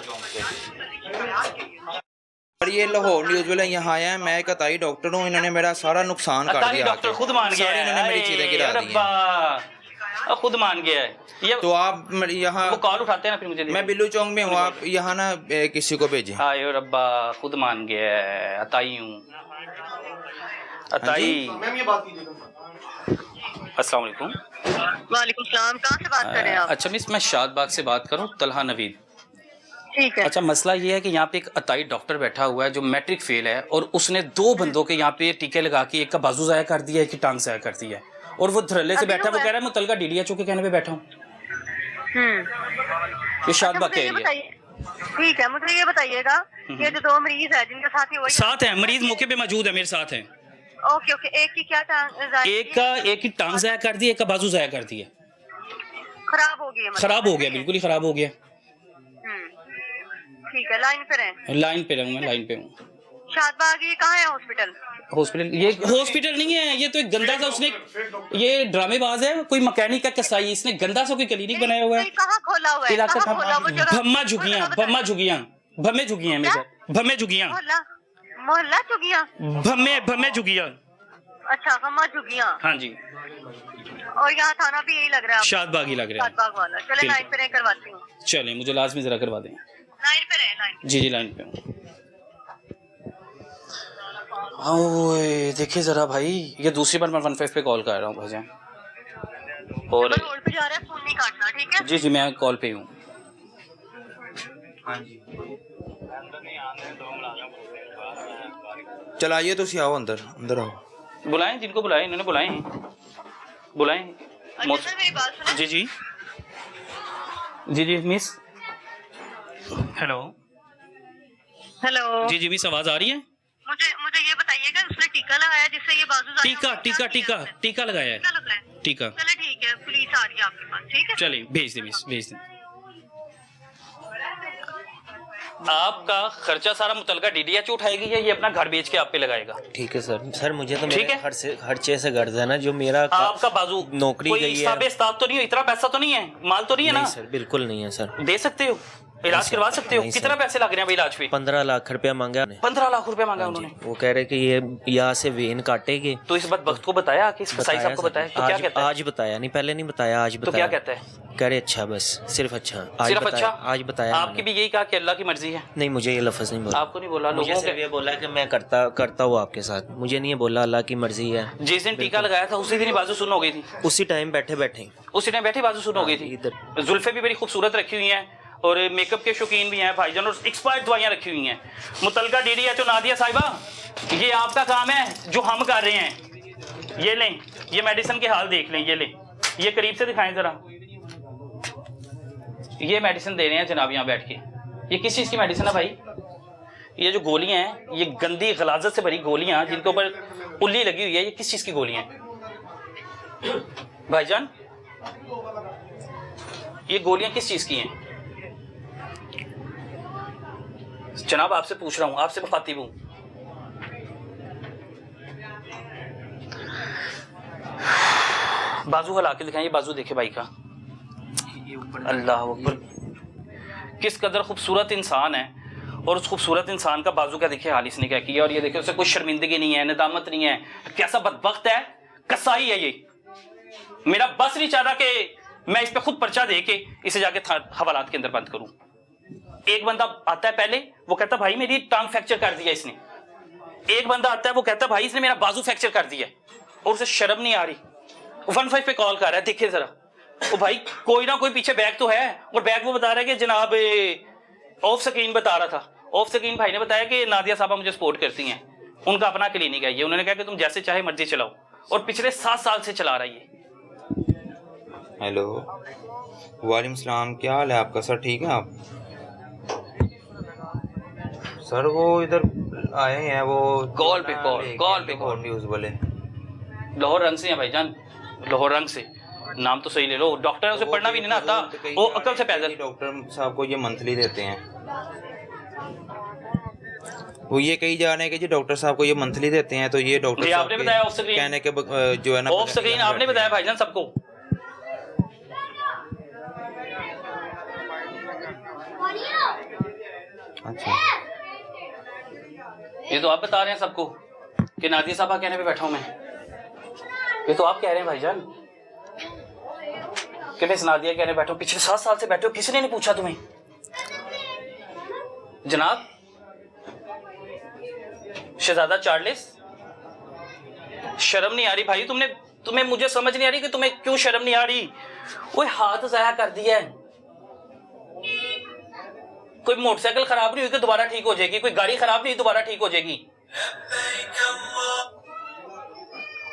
और ये लाहौर न्यूज़ वाले यहाँ आया है, मैं एक अताई डॉक्टर हूँ, इन्होंने मेरा सारा नुकसान कर दिया। डॉक्टर खुद मान गया सारी है, इन्होंने मेरी चीजें गिरा दी हैं। खुद मान गया है ये। तो आप यहाँ वो कॉल उठाते हैं ना, फिर मुझे मैं बिल्लू चौक में हूँ, आप यहाँ ना किसी को भेजें। आयो रब्बा, खुद मान गया है, अताई हूँ, अताई। मैम ये बात कीजिएगा। अस्सलाम वालेकुम। वालेकुम सलाम, कहाँ से बात कर रहे हैं आप? अच्छा मिस, मैं शादबाग से बात करूँ, तलहा नवीद। ठीक है। अच्छा, मसला ये है कि यहाँ पे एक अताई डॉक्टर बैठा हुआ है जो मैट्रिक फेल है, और उसने 2 बंदों के यहाँ पे टीके लगा के एक का बाजू ज़ाया कर दिया, एक की टांग ज़ाया कर दिया है, और वो धरल्ले से बैठा, वो कह रहा है मुतलका DDHO के कहने पे बैठा हूँ। ये शादबाग का एरिया। ठीक है, मुझे ये बताइएगा ये जो 2 मरीज है जिनके साथ ही वही साथ है, मरीज मौके पे मौजूद है, मेरे साथ है। ओके ओके, एक की क्या एक की टांग ज़ाया कर दी, एक का बाजू ज़ाया कर दिया। खराब हो गई? खराब हो गया, बिल्कुल ही खराब हो गया। ठीक है, लाइन पे रहें। लाइन पे रहूँ, मैं लाइन पे हूँ। शादबाग ये कहाँ है हॉस्पिटल? हॉस्पिटल, ये हॉस्पिटल नहीं है, ये तो एक गंदा सा उसने, ये ड्रामेबाज है, कोई मैकेनिक का कसाई, इसने गंदा सा कोई क्लिनिक बनाया हुआ है। कहाँ खोला हुआ है? इलाका कहाँ खोला? वो जगह भम्मा झुगियां, भम्मा झुगियां, भमे झुगियां मेरे साथ, भमे झुगियां, मोहल्ला झुगियां, भमे झुगियां। अच्छा, भम्मा झुगियां। हाँ जी, और यहाँ थाना भी यही लग रहा है? शादबाग ही लग रहा है। शादबाग वाला। चले लाइन पे रह, करवाती हूँ। चले, मुझे लाजमी जरा करवा दें। लाइन पे रहे, लाइन। जी लाइन पे हूँ। ओए देखिए जरा भाई, ये दूसरी बार मैं 15 पे कॉल कर रहा हूँ भाईजान। और रोड पे जा रहा है, फोन नहीं काटना, ठीक है? जी जी मैं कॉल पे हूँ। हाँ जी चल आइए तुसी आओ अंदर अंदर आओ। बुलाएं जिनको बुलाएं, इन्होंने बुलाएं बुलाएं। अच्छा सर मेरी बात सुनो। जी जी जी जी मिस, हेलो हेलो। जी जी मिस, आवाज आ रही है? मुझे मुझे ये बताइएगा, उसने टीका लगाया जिससे ये बाजू टीका टीका टीका टीका लगाया है, टीका। चलो ठीक है, पुलिस आ रही है आपके पास, ठीक है? चलिए भेज दे मिस, भेज दे। आपका खर्चा सारा मुतलका डीडीएच उठाएगी या ये अपना घर बेच के आप पे लगाएगा? ठीक है सर। सर मुझे तो ठीक मेरे है। खर्चे से गर्ज है ना, जो मेरा आपका बाजू नौकरी कोई गई है। हिसाब इस्ताब तो नहीं हो, इतना पैसा तो नहीं है, माल तो नहीं है ना? नहीं सर, बिल्कुल नहीं है सर। दे सकते हो, इलाज करवा सकते हो? नहीं सर। कितना पैसे लग रहे हैं भाई इलाज पे? 15 लाख रुपया मांगा उन्होंने। 15 लाख रुपए मांगा उन्होंने। वो कह रहे कि ये यहाँ से वेन काटेगी। तो इस बात वक्त को बताया कि इस कसाई साहब को बताया? तो क्या कहता है? आज बताया नहीं, पहले नहीं बताया, आज तो बताया। क्या कहता है? कह रहे अच्छा, बस सिर्फ अच्छा। आज सिर्फ बताया, अच्छा? आज बताया। आपकी भी यही कहा कि अल्लाह की मर्जी है? नहीं, मुझे ये लफ्ज नहीं बोला। आपको नहीं बोला? मुझे लोगों सिर्फ के ये बोला कि मैं करता हूँ आपके साथ, मुझे नहीं ये बोला अल्लाह की मर्जी है। जिस दिन टीका लगाया था उसी दिन ही बाजू सुन हो गई थी? उसी टाइम बैठे बैठे उसी टाइम बैठी बाजू सुन हो गई थी? इधर जुल्फे भी बड़ी खूबसूरत रखी हुई हैं और मेकअप के शौकीन भी हैं भाईजान, और एक्सपायर्ड दवाइयाँ रखी हुई हैं। मुतलका डीडीएचओ नादिया साहिबा, ये आपका काम है जो हम कर रहे हैं। ये लें, ये मेडिसिन के हाल देख लें, ये लें, ये करीब से दिखाएं जरा। ये मेडिसिन दे रहे हैं जनाब यहाँ बैठ के। ये किस चीज़ की मेडिसिन है भाई? ये जो गोलियां हैं, ये गंदी गलाजत से भरी गोलियां जिनके ऊपर उल्ली लगी हुई है, ये किस चीज़ की गोलियां हैं भाईजान? ये गोलियां किस चीज़ की हैं जनाब? आपसे पूछ रहा हूं, आपसे मुखातिब हूं। बाजू हला के दिखाएं, ये बाजू देखे भाई का। अल्लाह अकबर, किस कदर खूबसूरत इंसान है, और उस खूबसूरत इंसान का बाजू का देखिए हाल इसने क्या किया। और ये देखिए उसे कोई शर्मिंदगी नहीं है, नदामत नहीं है। कैसा बदबख्त है, कसाई है ये। मेरा बस नहीं चाहता कि मैं इस पे खुद पर्चा दे के इसे जाके हवालात के अंदर बंद करूं। एक बंदा आता है पहले, वो कहता भाई मेरी टांग फ्रैक्चर कर दिया इसने। एक बंदा आता है, वो कहता भाई इसने मेरा बाजू फ्रैक्चर कर दिया, और उसे शर्म नहीं आ रही। 15 पे कॉल कर रहा है, देखिए जरा। ओ भाई कोई ना कोई पीछे बैग तो है, और बैग वो बता रहा है कि जनाब ऑफ स्क्रीन बता रहा था। ऑफ स्क्रीन भाई ने बताया कि नादिया साहबा मुझे सपोर्ट करती हैं, उनका अपना क्लिनिक है ये। उन्होंने कहा कि तुम जैसे चाहे मर्जी चलाओ, और पिछले 7 साल से चला रहा है ये। हेलो वालेकुम सलाम, क्या हाल है आपका सर? ठीक है आप? सर वो इधर आए हैं, वो कॉल पे कॉल न्यूज़ वाले। लाहौर रंग से हैं भाईजान, लाहौर रंग से। नाम तो सही ले लो। डॉक्टर है, उसे पढ़ना भी नहीं ना आता, वो अकल से पैदल। डॉक्टर साहब को ये मंथली देते हैं। वो ये कही जा रहे हैं कि जी डॉक्टर साहब को ये मंथली देते हैं, तो ये डॉक्टर साहब आपने बताया ऑफ स्क्रीन कहने के जो है ना, ऑफ स्क्रीन आपने बताया भाईजान सबको। अच्छा, ये तो आप बता रहे हैं सबको कि नादिया साहबा कहने पे बैठा हूं मैं। ये तो आप कह रहे हैं भाईजान कि मैं इस नादिया कहने बैठा हूं। पिछले 7 साल से बैठे हो, किसी ने नहीं पूछा तुम्हें जनाब? शहजादा चार्ल्स, शर्म नहीं आ रही भाई तुम्हें मुझे समझ नहीं आ रही कि तुम्हें क्यों शर्म नहीं आ रही। कोई हाथ जाया कर दिया है, कोई मोटरसाइकिल खराब नहीं हुई कि दोबारा ठीक हो जाएगी, कोई गाड़ी खराब नहीं हुई दोबारा ठीक हो जाएगी।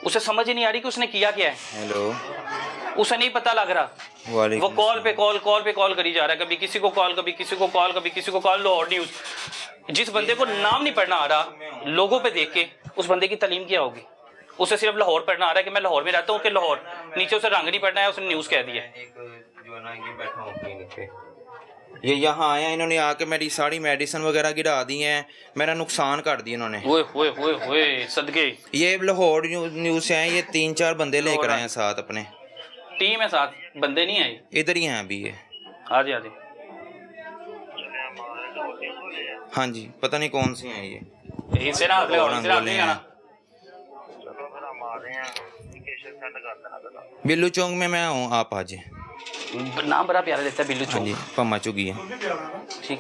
उसे समझ ही नहीं आ रही कि उसने किया क्या है। हेलो, उसे नहीं पता लग रहा, वो कॉल पे कॉल करी जा रहा है। कभी किसी को कॉल, कभी किसी को कॉल, कभी किसी को कॉल। लाहौर न्यूज़। जिस बंदे को नाम नहीं पढ़ना आ रहा, लोगों पे देख के उस बंदे की तालीम क्या होगी? उसे सिर्फ लाहौर पढ़ना आ रहा है कि मैं लाहौर में रहता हूँ, कि लाहौर, नीचे उसे रंग नहीं पढ़ना है, उसने न्यूज़ कह दिया। जो है ना, ये बैठा हूँ क्लिनिक पे, ये यहाँ आया, इन्होंने आके मेरी सारी मेडिसिन वगैरह गिरा दी हैं, मेरा नुकसान कर दिया इन्होंने। ओए सदके। ये लाहौर न्यूज़ से हैं, ये 3-4 बंदे लेकर आए हैं साथ अपने। टीम है साथ, बंदे नहीं आए? इधर ही हैं अभी ये। आ जाए। हाँ जी, पता नहीं कौन से हैं ये। इसे ना ले और नहीं आना। बिल्लू चौक में मैं हूँ, आप आ जाए। नाम बड़ा प्यारा देता है बिल्लू चौक। हाँ जी, पम्मा चुगी है। ठीक,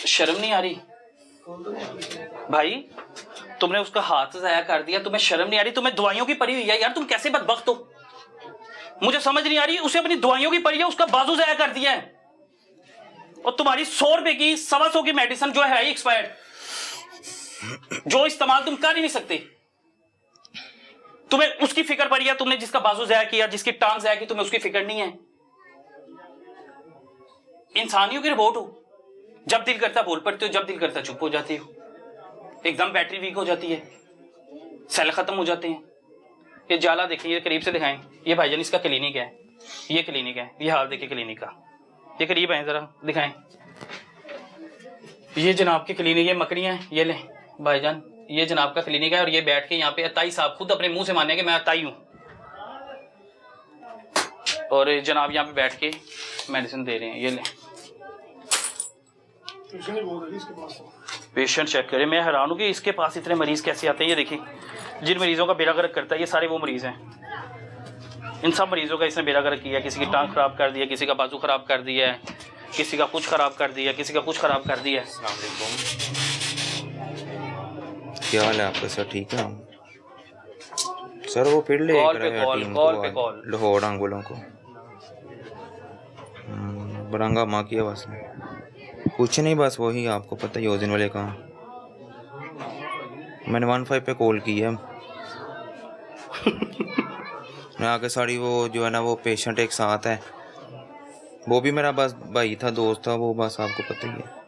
शर्म नहीं आ रही? भाई तुमने उसका हाथ जाया कर दिया, तुम्हें शर्म नहीं आ रही? तुम्हें दवाइयों की पड़ी हुई है यार, तुम कैसे बदबख्त हो? मुझे समझ नहीं आ रही, उसे अपनी दवाइयों की पड़ी है, उसका बाजू जाया कर दिया है, और तुम्हारी 100 रुपए की 125 की मेडिसिन जो है एक्सपायर्ड, जो इस्तेमाल तुम कर ही नहीं सकते। तुम्हें उसकी फिक्र पड़ी है, तुमने जिसका बाजू जाया किया, जिसकी टांग जाया की, तुम्हें उसकी फिक्र नहीं है? इंसानियों की रिपोर्ट हो, जब दिल करता बोल पड़ते हो, जब दिल करता चुप हो जाती हो, एकदम बैटरी वीक हो जाती है, सेल खत्म हो जाते हैं। ये जाला देखिए, ये करीब से दिखाएं, ये भाईजान इसका क्लिनिक है, ये क्लिनिक है, ये हाल देखिए क्लिनिक का, ये करीब है जरा दिखाएं, ये जनाब के क्लिनिक, ये मकड़ियां, ये ले भाईजान, ये जनाब का क्लिनिक है, और ये बैठ के यहाँ पे अताई साहब खुद अपने मुंह से माने कि मैं अताई हूं, और जनाब यहाँ पे बैठ के मेडिसिन दे रहे हैं। ये ले पेशेंट चेक करें, मैं हैरान हूं कि इसके पास इतने मरीज कैसे आते हैं। ये देखिए, जिन मरीजों का बेड़ा गर्क करता है, ये सारे वो मरीज हैं। इन सब मरीजों का इसने बेड़ा गर्क किया, किसी की टांग खराब कर दिया, किसी का बाजू खराब कर दिया है, किसी का कुछ खराब कर दिया, किसी का कुछ खराब कर दिया। क्या हाल है आपका सर? ठीक है सर, वो फिर ले कॉल पे कॉल लाहौर अंगुलों को बरंगा माँ किया बस ने कुछ नहीं, बस वही आपको पता ही ओजन वाले काम। मैंने 15 पे कॉल की है मैं आके सारी वो जो है ना, वो पेशेंट एक साथ है, वो भी मेरा बस भाई था, दोस्त था वो, बस आपको पता ही है।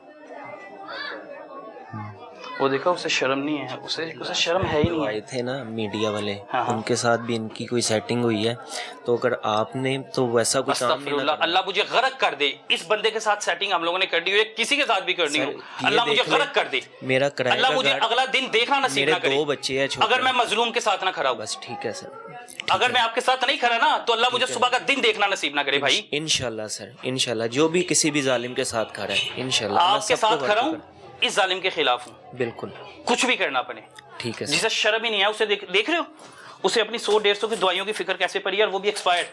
वो देखा, उसे शर्म नहीं है, उसे शर्म है ही नहीं है। आए थे ना मीडिया वाले, हाँ। उनके साथ भी इनकी कोई सेटिंग हुई है, तो अगर आपने तो वैसा कोई काम नहीं ना अस्तगफिरुल्लाह, अल्लाह मुझे गरक कर दे, इस बंदे के साथ सेटिंग हम लोगों ने कर दी हुई है, किसी के साथ भी करनी हो, अल्लाह मुझे गरक कर दे, मेरा किराए अल्लाह का मुझे घर- अगला दिन देखना नसीब मेरे ना करे। 2 बच्चे हैं छोटे, अगर मैं मजलूम के साथ ना खड़ा हूं, बस ठीक है सर, अगर मैं आपके साथ नहीं खड़ा ना, तो अल्लाह मुझे सुबह का दिन देखना नसीब ना करे भाई। इंशाल्लाह सर, इंशाल्लाह जो भी किसी भी जालिम के साथ खड़ा है, इंशाल्लाह मैं आपके सबको साथ खड़ा हूं, बरकत इस जालिम के खिलाफ हूं, बिल्कुल कुछ भी करना पड़े। ठीक है सर। जिसे शर्म ही नहीं है, उसे देख रहे हो, उसे अपनी 100-150 की दवाइयों की फिक्र कैसे पड़ी है, और वो भी एक्सपायर्ड,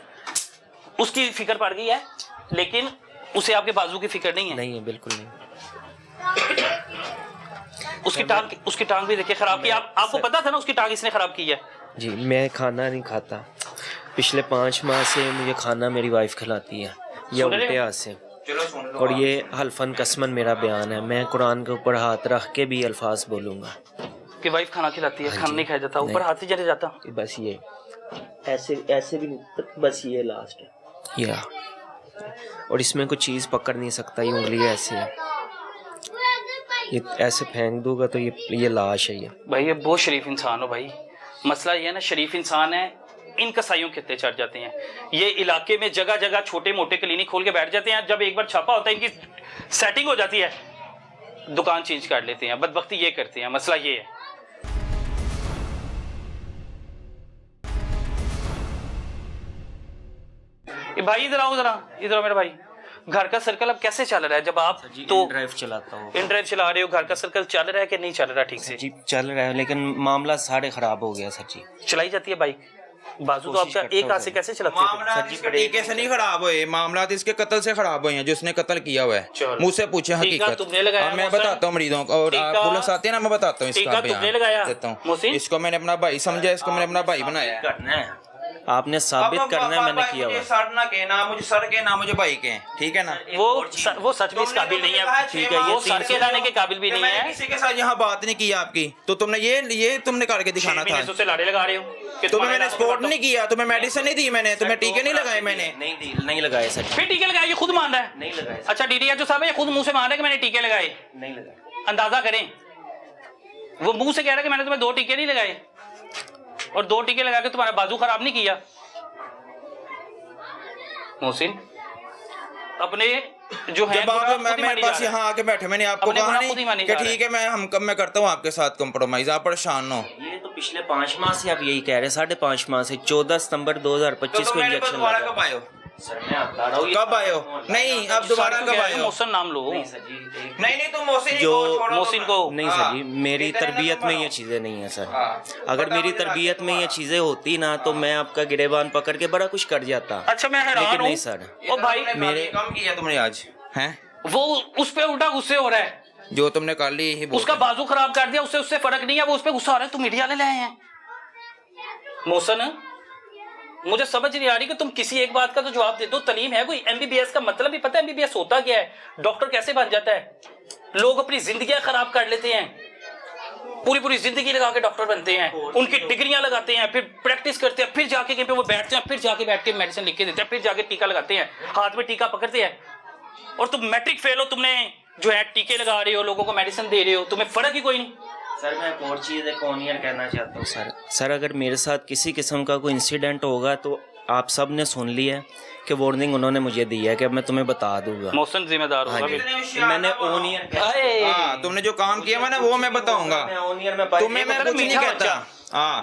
उसकी फिक्र पड़ गई है, लेकिन उसे आपके बाजू की फिक्र नहीं है। नहीं है, बिल्कुल नहीं। उसकी टांग भी देखिए खराब की। आपको पता था ना उसकी टांग इसने खराब की है? जी, मैं खाना नहीं खाता, पिछले 5 माह से मुझे खाना मेरी वाइफ खिलाती है, ये सुन रहे उल्टे हो? हाथ से, और ये हल्फन कसमन मेरा बयान है, मैं कुरान के ऊपर हाथ रख के भी अल्फाज बोलूँगा कि वाइफ खाना खिलाती है, हाँ खाना जी। नहीं खाया जाता, ऊपर नहीं। हाथ ही चले जाता। बस ये ऐसे भी नहीं, बस ये लास्ट है या, और इसमें कोई चीज़ पकड़ नहीं सकता, ये उंगली ऐसे है, ये ऐसे फेंक दूंगा तो ये लाश है ये। भाई ये बहुत शरीफ इंसान हो भाई, मसला ये है ना, शरीफ इंसान है, इन कसाईयों के अत्ते चढ़ जाते हैं। ये इलाके में जगह जगह छोटे मोटे क्लिनिक खोल के बैठ जाते हैं, जब एक बार छापा होता है, इनकी सेटिंग हो जाती है, दुकान चेंज कर लेते हैं, बदबख्ती ये करते हैं। मसला ये है। भाई इधर आओ, इधर आओ मेरे भाई। घर का सर्कल अब कैसे चल रहा है? जब आप तो ड्राइव चलाता हूँ, इन ड्राइव चला रहे हो, घर का सर्कल चल रहा है कि नहीं चल रहा ठीक से? जी चल रहा है, लेकिन मामला साढ़े खराब हो गया सर जी। चलाई जाती है बाइक, बाजू तो आपका एक हाथ से कैसे चलाते हो? मामला इसके टीके से नहीं खराब हुए, मामला इसके कत्ल से खराब हुए हैं, जिसने कत्ल किया हुआ है। मुझसे पूछे हकीकत, तुमने लगाया? मैं बताता हूँ मरीजों को, और आप पुलिस आते हैं ना, मैं बताता हूँ इसका तुमने लगाया? देता हूँ। इसको मैंने अपना भाई समझा, इसको मैंने अपना भाई बनाया। करना है, आपने साबित करना है मैंने किया हुआ। सर ना के ना मुझे सर के ना मुझे भाई के, ठीक है ना? वो सच में इस काबिल नहीं है, ठीक है, वो सर के लाने के काबिल भी नहीं है। किसी के साथ यहाँ बात नहीं की आपकी, तो तुमने ये तुमने करके दिखाना था। से लाड़े लगा रहे हो कि तुम्हें मैंने सपोर्ट नहीं किया, तुम्हें मेडिसिन नहीं दी मैंने, तुम्हें टीके नहीं लगाए मैंने। नहीं लगाए सर, फिर टीके लगाए, ये खुद मान रहा है। नहीं लगाए, अच्छा डीडीएचओ साहब ये खुद मुंह से मान रहा है कि मैंने टीके लगाए? नहीं लगाए। अंदाजा करें, वो मुंह से कह रहा है कि मैंने तुम्हें 2 टीके नहीं लगाए, और 2 टीके लगा के तुम्हारा बाजू खराब नहीं किया। मोहसिन अपने जो है मैं बस यहाँ आके बैठे, मैंने आपको कहा नहीं कि ठीक है मैं करता हूँ आपके साथ कंप्रोमाइज, आप परेशान हो। ये तो पिछले 5 माह से आप यही कह रहे हैं, 5.5 माह से 14 सितंबर 2025 को इंजेक्शन लगा। कब आयो? सर मैं बता रहा हूँ, कब आयो? नहीं अब दोबारा कब आयो? मोहसिन नाम लो। नहीं तुम मोहसिन जो मोहसिन को नहीं सर जी, मेरी तरबियत में ये चीजें नहीं है सर। अगर मेरी तरबियत में ये चीजें होती ना, तो मैं आपका गिरेबान पकड़ के बड़ा कुछ कर जाता। अच्छा मैं हैरान लेकिन हूं। नहीं सर, ओ भाई मेरे कम किया तुमने आज हैं? वो उस पे उल्टा गुस्से हो रहा है जो तुमने कर ली यही बहुत उसका है। बाजू खराब कर दिया, उससे फर्क नहीं है, वो उस पर गुस्सा आ रहा है, तुम मीडिया वाले लाए हैं। मोहसन, मुझे समझ नहीं आ रही कि तुम किसी एक बात का तो जवाब दे दो। तलीम है कोई? एमबीबीएस का मतलब भी पता है एमबीबीएस होता क्या है? डॉक्टर कैसे बन जाता है? लोग अपनी जिंदगियां खराब कर लेते हैं, पूरी पूरी जिंदगी लगा के डॉक्टर बनते हैं, उनकी डिग्रियां लगाते हैं, फिर प्रैक्टिस करते हैं, फिर जाके कहीं पे वो बैठते हैं, फिर जाके बैठ के मेडिसिन लिख के देते हैं, फिर जाके टीका लगाते हैं, हाथ में टीका पकड़ते हैं। और तुम मैट्रिक फेल हो, तुमने जो है टीके लगा रहे हो, लोगों को मेडिसिन दे रहे हो, तुम्हें फर्क ही कोई नहीं। सर मैं एक और चीज़ एक ऑनियर कहना चाहता हूँ सर अगर मेरे साथ किसी किस्म का कोई इंसिडेंट होगा तो आप सब ने सुन लिया कि वार्निंग उन्होंने मुझे दी है कि अब मैं तुम्हें बता दूंगा। मोहसन जिम्मेदार होगा। मैंने ऑनियर हाँ, तुमने जो काम किया मैंने वो मैं बताऊंगा, ऑनियर में तुम्हें मैं कुछ नहीं कहता। हाँ,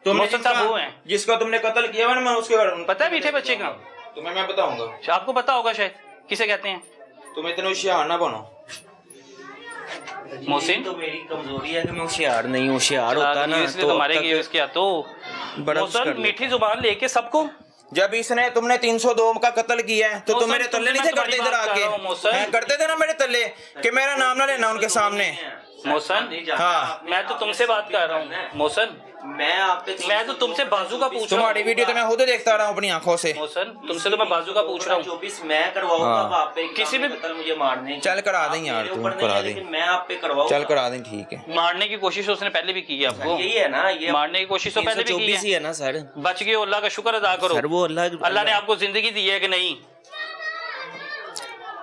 तुमने मोहसन साहब वो हैं जिसका तुमने कत्ल किया मैंने, मैं उसके बारे में पता है मीठे बच्चे का, तुम्हें मैं बताऊंगा। आपको पता होगा शायद किसे कहते हैं। तुम इतने होशियार ना बनो। मोहसिन तो मेरी कमजोरी है कि मैं होशियार नहीं हूँ, होशियार होता ना इसलिए तो मारेगी इसके तो। बड़ा कुछ कर मोहसन मीठी जुबान लेके सबको, जब इसने तुमने 302 का कत्ल किया है तो तुम मेरे तल्ले नहीं थे करते इधर आके? हैं, करते थे ना मेरे तल्ले कि मेरा नाम ना लेना उनके सामने। मोहसन हाँ, मैं तो तुमसे बात कर रहा हूँ मोहसन, मैं तो तुमसे बाजू का पूछ रहा तुम्हारी हूँ। वीडियो तो मैं खुद देखता रहा हूँ अपनी आंखों से। मोहसन तुमसे तो मैं बाजू का पूछ रहा हूँ। 24 मैं करवाऊंगा हाँ। आप पे किसी भी मुझे मारने चल करा दें यार, तू करा दे, मैं आप पे करवाऊंगा। चल करा दें, ठीक है। मारने की कोशिश उसने पहले भी की है आपको, यही है ना, ये मारने की कोशिश तो पहले भी की 324 ही है। है ना सर। बच गए, अल्लाह का शुक्र अदा करो। सर वो अल्लाह ने आपको जिंदगी दी है कि नहीं,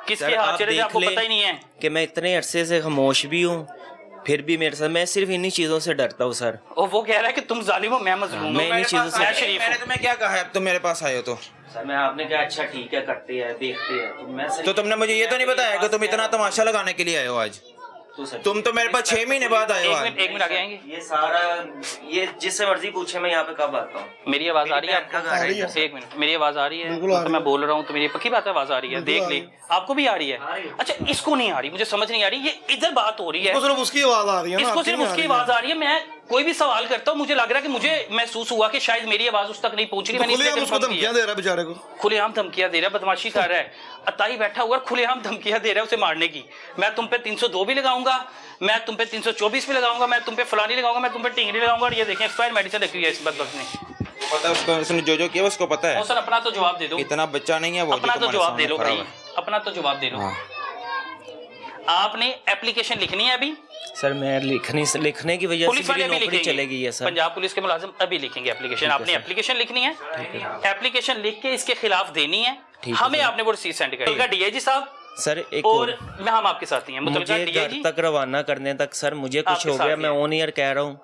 किसके हाथ चले आपको पता ही नहीं है कि मैं इतने अरसे से खामोश भी हूँ, फिर भी मेरे साथ मैं सिर्फ इन्हीं चीजों से डरता हूँ सर। और वो कह रहा है कि तुम जालिम हो, मैं मजलूम हूं। मैं इन्हीं चीजों से मैं शरीफ मैंने हूं। तुम्हें क्या कहा है? अब तुम मेरे पास आए हो तो सर मैं आपने कहा अच्छा ठीक है करते हैं देखते हैं, तो मैं तो तुमने मुझे ये तो नहीं बताया कि तुम इतना तमाशा लगाने के लिए आए हो आज? तो सर तुम तो मेरे पास 6 महीने बाद आए हो आज। एक मिनट आगे आएंगे। ये सारा ये जिससे मर्जी पूछे मैं यहाँ पे कब आता हूँ। मेरी आवाज आ रही है मेरी बहन का आपको? घर है इधर। एक मिनट, मेरी आवाज आ रही है? बिल्कुल आ रही तो है। मैं बोल रहा हूँ तो मेरी पक्की बात है, आवाज आ रही है? बिल्कुल देख आ ले, रही आपको भी आ रही है? अच्छा, इसको नहीं आ रही, मुझे समझ नहीं आ रही, ये इधर बात हो रही है, उसको सिर्फ उसकी आवाज आ रही है ना, इसको आपकी सिर्फ नहीं आ उसकी रही है। आवाज आ रही है। मैं कोई भी सवाल करता हूँ, मुझे लग रहा है कि मुझे महसूस हुआ कि शायद मेरी आवाज उस तक नहीं पहुंच रही। तो मैंने खुलेआम इसलिए उसको confirm किया। धमकियां दे रहा है बेचारे को। खुलेआम धमकियां दे रहा है, बदमाशी कर रहा है, अताई बैठा हुआ खुलेआम धमकियां दे रहा है उसे मारने की। मैं तुम पे 302 भी लगाऊंगा, मैं तुम पे 324 भी लगाऊंगा, मैं तुम पे फलानी लगाऊंगा, मैं तुम पे टिंगरी लगाऊंगा। और ये देखें एक्सपायर मेडिसिन रखी है इस बदबख्त ने। पता है उसको, उसने जो किया उसको पता है। सर अपना तो जवाब दे दो, इतना बच्चा नहीं है वो, अपना जो तो तुम्हारे जवाब दे सामने लो खड़ा भाई, हुआ है। अपना तो जवाब दे लो। हाँ। आपने एप्लीकेशन लिखनी है अभी? सर मैं लिखने की वजह पुलिस से वाले मेरी अभी नौकरी लिखेंगे, चले गई है सर। पंजाब पुलिस के मुलाजिम अभी लिखेंगे एप्लीकेशन। आपने एप्लीकेशन लिखनी है, एप्लीकेशन लिख के इसके खिलाफ देनी है, हमें आपने वो रसीद सेंड करेगा डीआईजी साहब। सर एक और मैं हम आपके साथ ही हैं, मुतलका मुझे घर डीआईजी तक रवाना करने तक सर मुझे कुछ आपके हो साथ गया, ही मैं है। ऑन ईयर कह रहा हूँ,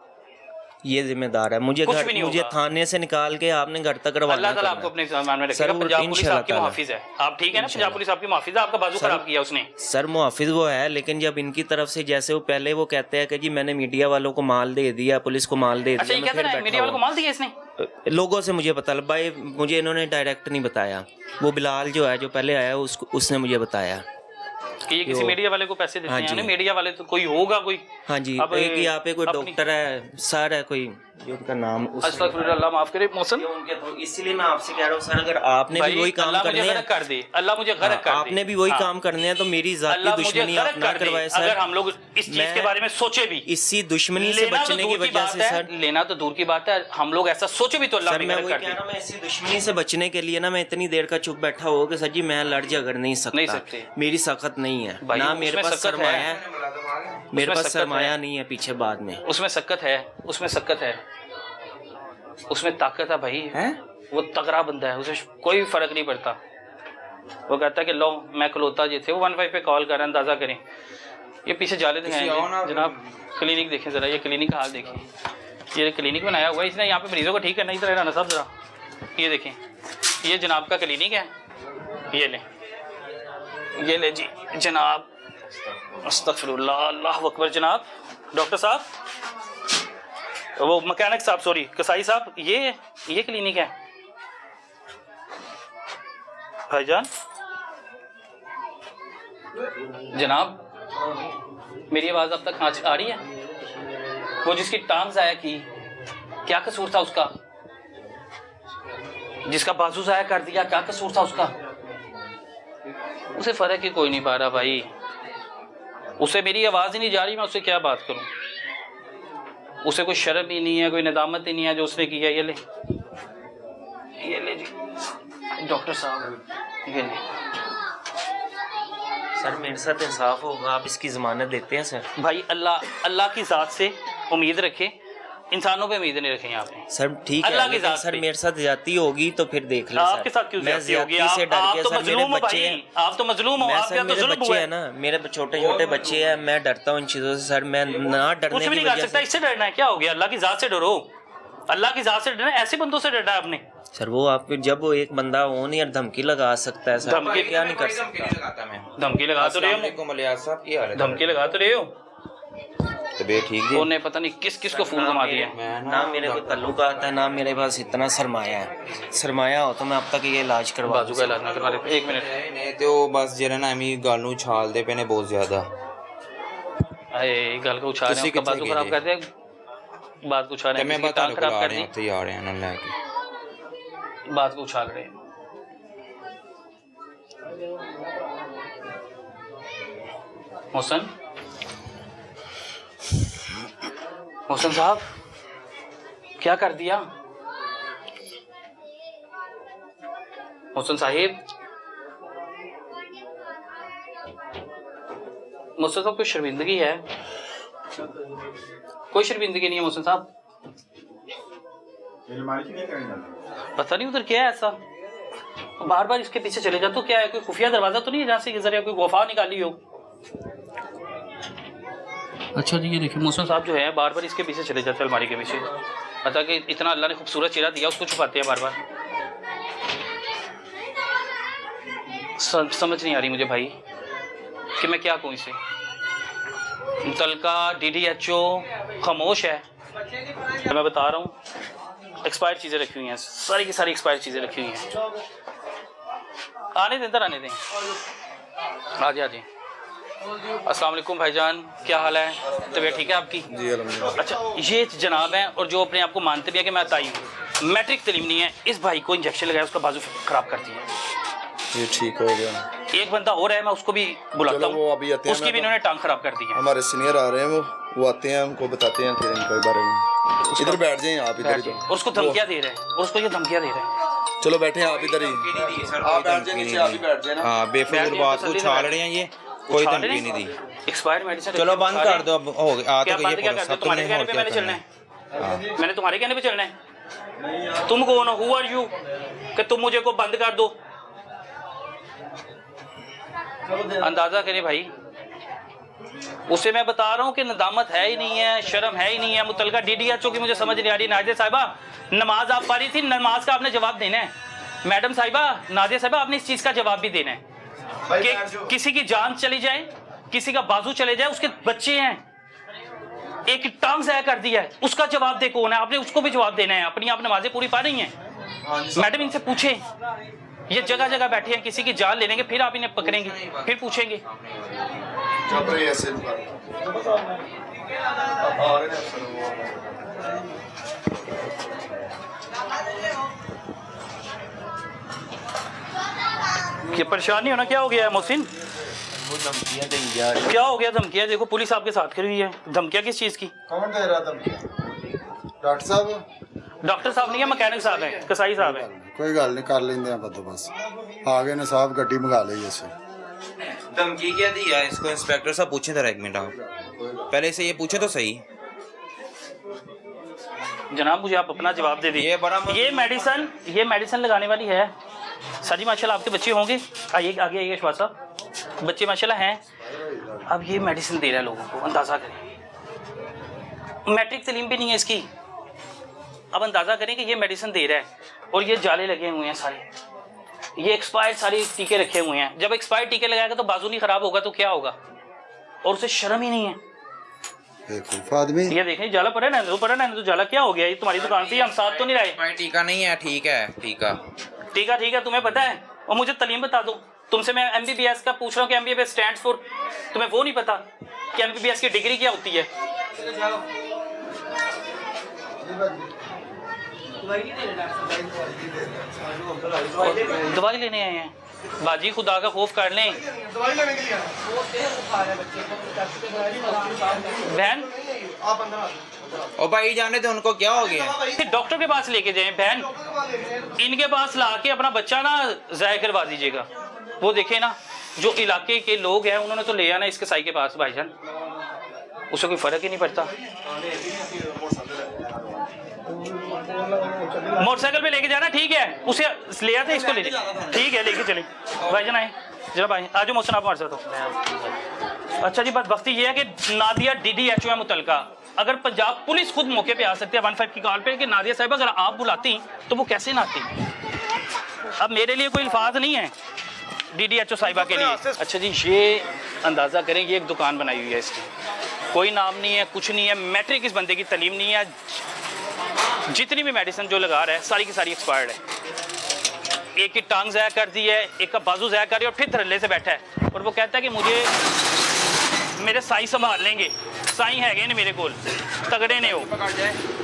ये जिम्मेदार है मुझे कुछ घर भी नहीं मुझे होगा। थाने से निकाल के आपने घर तक रवाना अल्लाह ताला करना आपको है। अपने सामान में सर, रखेगा। वो पंजाब पुलिस इंशाल्लाह आपकी ताला। मुहाफिज है, आप ठीक है ना? पंजाब पुलिस आपकी मुहाफिज है, आपका बाजू खराब किया उसने। सर मुहाफिज वो है, लेकिन जब इनकी तरफ से जैसे वो पहले वो कहते हैं कि जी मैंने मीडिया वालों को माल दे दिया, पुलिस को माल दे अच्छा, दिया, ये मैं कहते फिर हैं मीडिया वालों को बैठा माल दिया इसने? हुआ। लोगों से मुझे पता लगा भाई, मुझे इन्होंने डायरेक्ट नहीं बताया, वो बिलाल जो है जो पहले आया उसने मुझे बताया कि ये किसी मीडिया वाले को पैसे देते हाँ हैं जी। ना? मीडिया वाले तो कोई होगा कोई। हाँ जी, अब एक यहाँ पे कोई अपनी- डॉक्टर है सर है कोई, जो उनका नाम अल्लाह माफ करे मौसम उनके तो इसीलिए मैं आपसे कह रहा हूँ सर, अगर आपने भी वही काम अल्लाह मुझे करने हैं, गरक कर दे, अल्लाह मुझे गरक कर दे। आपने भी वही हाँ। काम करने हैं तो मेरी जाती अल्लाह मुझे दुश्मनी आप गरक ना कर दे। करवाए सर। अगर हम लोग इस चीज के मैं बारे में सोचे भी, इसी दुश्मनी से लेना तो बचने की दूर की वजह बात से है, सर लेना तो दूर की बात है, हम लोग ऐसा सोचे भी तो अल्लाह सर हमें मैं गरक वही कर कह दे। रहा हूँ, मैं इसी दुश्मनी से बचने के लिए ना मैं इतनी देर का चुप बैठा हो कि सर जी मैं लड़ झगड़ नहीं नहीं सकता, सकते। मेरी सख्त नहीं है भाई, ना, मेरे उसमें पास सख्त सरमाया है। है, मेरे उसमें पास सख्त सरमाया है। नहीं है पीछे बाद में। उसमें सख्त है, उसमें सख्त है, उसमें ताकत है भाई। वो तगड़ा बंदा है, उसे कोई फर्क नहीं पड़ता। वो कहता है कि लो मैं खलोता जी थे, वो 15 पे कॉल कर अंदाजा करें। ये पीछे जाले दिखाएंगे जनाब, क्लिनिक देखें जरा, ये क्लिनिक का हाल देखें। ये क्लिनिक बनाया हुआ है इसने, यहाँ पे मरीजों को ठीक करना। इधर राना साहब जरा ये देखें, ये जनाब का क्लिनिक है, ये ले जी जनाब। अस्तगफिरुल्लाह, अल्लाह अकबर। जनाब डॉक्टर साहब, वो मैकेनिक साहब, सॉरी कसाई साहब, ये क्लिनिक है भाईजान। जनाब मेरी आवाज अब तक आ रही है? वो जिसकी टांग जाया की, क्या कसूर था उसका? जिसका बाजू जाया कर दिया, क्या कसूर था उसका? उसे फर्क ही कोई नहीं पा रहा भाई। उसे मेरी आवाज़ ही नहीं जा रही, मैं उससे क्या बात करूं? उसे कोई शर्म ही नहीं है, कोई नदामत ही नहीं है जो उसने किया। ये ले जी डॉक्टर साहब, ये ले। सर मेरे साथ इंसाफ होगा, आप इसकी ज़मानत देते हैं सर? भाई अल्लाह की ज़ात से उम्मीद रखे, इंसानों पे उम्मीद नहीं रखें यहाँ पे। सर ठीक है, अल्लाह की लेकिन ज़ात सर पे। मेरे साथ ज्यादती होगी तो फिर देख ले। आपके साथ क्यों ज्यादती होगी? से डर आप के तो सर, मेरे मजलूम हो बच्चे भाई, हैं। आप तो मजलूम हो, मैं आपके सर, साथ तो मेरे जुल्म बच्चे हुआ हैं है। ना, मेरे छोटे छोटे बच्चे हैं, मैं डरता हूँ इन चीज़ों से सर। मैं ना डरने कुछ भी की नहीं कर वजह सकता, से इससे डरना है? क्या हो गया? अल्लाह की ज़ात से डरो, अल्लाह की ज़ात से डरना है। ऐसे बंदों से डरना है आपने? सर वो आप जब वो एक बंदा ओन या धमकी लगा सकता है सर, धमकी क्या नहीं कर सकता? लगाता मैं। धमकी लगा तो रहे हो, अस्सलाम अलियास साहब, की हाल है? धमकी लगा तो रहे हो। तबीयत ठीक है? उन्हें पता नहीं किस किस को फोन घुमा दिया है। ना मेरे को ताल्लुकात है, ना मेरे पास इतना सरमाया है। सरमाया हो तो मैं अब तक ये इलाज करवा बाजू का इलाज ना करवा रहे। एक मिनट, नहीं तो बस ਜਿਹੜਾ ਨਾ ਐਵੇਂ ਗੱਲ ਨੂੰ ਛਾਲਦੇ ਪਏ ਨੇ ਬਹੁਤ ਜ਼ਿਆਦਾ। अरे गल को उछाल रहे हैं, ਤੁਸੀਂ उसका बाजू किੱਥੇ खराब गए? कर दिया, बात को उछाल ਤੇ रहे ਮੈਂ हैं, किसी की ਬਤਾ टांग ਰਿਹਾ खराब कर ਹਾਂ दी, ਉੱਥੇ ਆ ਰਹੇ ਹਾਂ ਨਾਲ ਲੈ ਕੇ। बात को उछाल रहे हैं। मोहसन, मोहसन साहब क्या कर दिया? मोहसन साहिब, मोहसन साहब कोई शर्मिंदगी है? कोई शर्मिंदगी नहीं है मोहसन साहब? पता नहीं उधर क्या है ऐसा, बार बार इसके पीछे चले जाते हो। क्या है, कोई खुफिया दरवाजा तो नहीं है जहाँ से जरिए कोई गुफा निकाली हो? अच्छा जी, ये देखिए मोहसन साहब जो है बार बार इसके पीछे चले जाते हैं, अलमारी के पीछे। पता कि इतना अल्लाह ने खूबसूरत चेहरा दिया, उसको छुपाते हैं बार बार। समझ नहीं आ रही मुझे भाई कि मैं क्या कहूँ इसे। मुतलका DDHO खामोश है, मैं बता रहा हूँ। एक्सपायर्ड चीज़ें रखी हुई हैं, सारी की सारी एक्सपायर्ड चीज़ें रखी हुई हैं। आने दें, इधर आने दें, आ जाए। अस्सलाम वालेकुम भाईजान, क्या हाल है? तबीयत ठीक है आपकी? जी अल्हम्दुलिल्लाह। अच्छा, ये जनाब हैं और जो अपने आप को मानते भी हैं कि मैं ताई हूँ, मैट्रिक तलीम नहीं है, इस भाई को इंजेक्शन लगाया, उसका बाजू खराब कर दिया। ये ठीक हो गया। एक बंदा और है, मैं उसको भी बुलाता चलो, वो अभी हूँ, आते हैं, उसकी मैं भी इन्होंने टांग खराब कर दी है। हमारे सीनियर आ रहे हैं, वो आते हैं, हमको बताते हैं फिर इनके बारे में। इधर बैठ जाएं आप, इधर ही और उसको धमकियाँ दे रहे हैं, और उसको ये धमकियाँ दे रहे हैं। चलो बैठे हैं आप इधर ही। आप बैठ जाए नीचे, आप ही बैठ जाए ना। हाँ, बेफजूल बात को छाल रहे हैं, ये कोई धमकी नहीं दी। एक्सपायर्ड मेडिसिन चलो बंद कर दो, अब हो गया, आ क्या तो बंद गई क्या है, कर दो? सब तुम्हारे तुमने कहने और पे क्या मैंने चलना करना है? है? मैंने तुम्हारे कहने पे चलना है? तुम कौन हो? हु आर यू कि तुम मुझे को बंद कर दो? अंदाजा करें भाई, उसे मैं बता रहा हूँ कि नदामत है ही नहीं है, शर्म है ही नहीं है। मुतलका DDHO की मुझे समझ नहीं आ रही। नादिया साहिबा, नमाज आप पढ़ी थी, नमाज का आपने जवाब देना है। मैडम साहिबा, नादिया साहिबा, आपने इस चीज़ का जवाब भी देना है कि किसी की जान चली जाए, किसी का बाजू चले जाए, उसके बच्चे हैं, एक टांग ज़ाया कर दिया है, उसका जवाब दे कौन है? आपने उसको भी जवाब देना है। अपनी आप नमाजें पूरी पा रही हैं मैडम, इनसे पूछें। ये जगह जगह बैठे हैं, किसी की जान ले लेंगे, फिर आप इन्हें पकड़ेंगे, फिर पूछेंगे। ये परेशानी होना क्या हो गया है मोहसिन? वो धमकियाँ दें यार। क्या हो गया? धमकियाँ देखो, पुलिस आपके साथ खड़ी हुई है। धमकियाँ किस चीज़ की? कौन दे रहा धमकी? डॉक्टर साहब? डॉक्टर साहब नहीं है, मैकेनिक साहब है, कसाई साहब है। कोई गल नहीं, कर लेंगे आप तो बस। आ गए ने साहब, गड्डी मंगा ली इसे। धमकी क्या दी है इसको? इंस्पेक्टर साहब पूछे जरा एक मिनट, आप पहले से ये पूछे तो सही। जनाब मुझे आप अपना जवाब दे दीजिए। ये मेडिसिन लगाने वाली है। सर जी माशाल्लाह आपके बच्चे होंगे, आइए आगे आइए शबाज साहब, बच्चे माशाल्लाह हैं। अब ये मेडिसिन दे रहा है लोगों को, अंदाज़ा करें, मैट्रिक तलीम भी नहीं है इसकी। अब अंदाज़ा करें कि ये मेडिसिन दे रहा है और ये जाले लगे हुए हैं सारे, ये एक्सपायर्ड सारे टीके रखे हुए हैं। जब एक्सपायर्ड टीके लगाएगा तो बाजू नहीं खराब होगा तो क्या होगा? और उसे शर्म ही नहीं है। आदमी ये देखें, जाला पड़ा ना, तो जाला क्या हो गया? ये तुम्हारी दुकान से हम साथ तो नहीं रहे। टीका नहीं है, ठीक है टीका, ठीक है, तुम्हें पता है? और मुझे तलीम बता दो। तुमसे मैं MBBS का पूछ रहा हूँ कि MBBS स्टैंड्स फॉर, तुम्हें वो नहीं पता कि MBBS की डिग्री क्या होती है? दवाई लेने आए हैं। बाजी खुदा का खौफ कर लें। दवाई लेने के लिए आए बहन आप अंदर आ जाओ। और भाई जाने तो उनको क्या हो गया? फिर डॉक्टर के पास लेके जाएं बहन, इनके पास लाके अपना बच्चा ना ज़ाया करवा दीजिएगा। वो देखें ना, जो इलाके के लोग हैं उन्होंने तो ले आना इसके साई के पास भाईजान, उससे कोई फर्क ही नहीं पड़ता। मोटरसाइकिल पे लेके जाना, ठीक है, उसे ले आते इसको ले, ठीक है लेके चले भाईजान। आए जरा भाई, आज मोहसिन आप हमारे साथ हो। अच्छा जी, बदबख्ती ये है कि नादिया DDHO है मुतलका। अगर पंजाब पुलिस खुद मौके पे आ सकती है 15 की कॉल पे कि नादिया साहिबा अगर आप बुलाती तो वो कैसे ना आती। अब मेरे लिए कोई अल्फाज नहीं है DDHO साहिबा के लिए। अच्छा जी, ये अंदाज़ा करें, ये एक दुकान बनाई हुई है इसकी, कोई नाम नहीं है, कुछ नहीं है, मैट्रिक इस बंदे की तलीम नहीं है, जितनी भी मेडिसिन जो लगा रहा है सारी की सारी एक्सपायर्ड है। एक की टांग ज़ाया कर दी है, एक का बाजू ज़ाया कर दिया और फिर धरल्ले से बैठा है और वो कहता है कि मुझे मेरे साई संभाल लेंगे। साई है मेरे को तगड़े ने, हो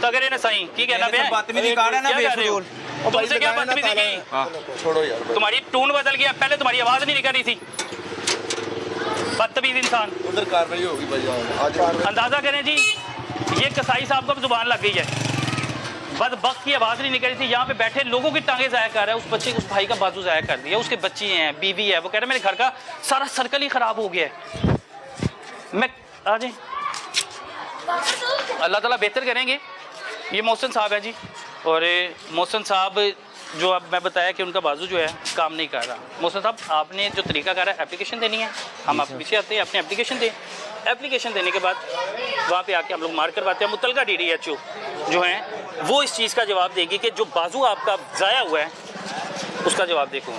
तगड़े ने साई की कहना पे बदतमीजी कर रहा है ना बेफजूल। तुमसे क्या बदतमीजी की? छोड़ो यार, तुम्हारी टून बदल गया, पहले तुम्हारी आवाज़ नहीं निकल रही थी। बदतमीज इंसान। उधर कार्रवाई होगी भाई, आज अंदाज़ा करें जी, ये कसाई साहब को जुबान लग गई है, बदबख्त की आवाज़ नहीं निकल रही थी, यहाँ पे बैठे लोगों की टांगे ज़ाया कर रहा है, उस बच्चे उस भाई का बाजू ज़ाया कर दिया, उसके बच्चे हैं, बीवी है, वो कह रहे मेरे घर का सारा सर्कल ही ख़राब हो गया है। मैं आ जाए, अल्लाह ताला बेहतर करेंगे। ये मोहसिन साहब है जी, और मोहसिन साहब जो अब मैं बताया कि उनका बाजू जो है काम नहीं कर रहा। मोहसिन साहब, आपने जो तरीका कर रहा है, एप्लीकेशन देनी है, हम आप पीछे आते हैं, अपनी एप्लीकेशन दें। एप्लीकेशन देने के बाद वहाँ पे आके हम लोग मार्क करवाते हैं। मुतलका DDHO जो हैं वो इस चीज़ का जवाब देगी कि जो बाजू आपका ज़ाया हुआ है उसका जवाब देखो।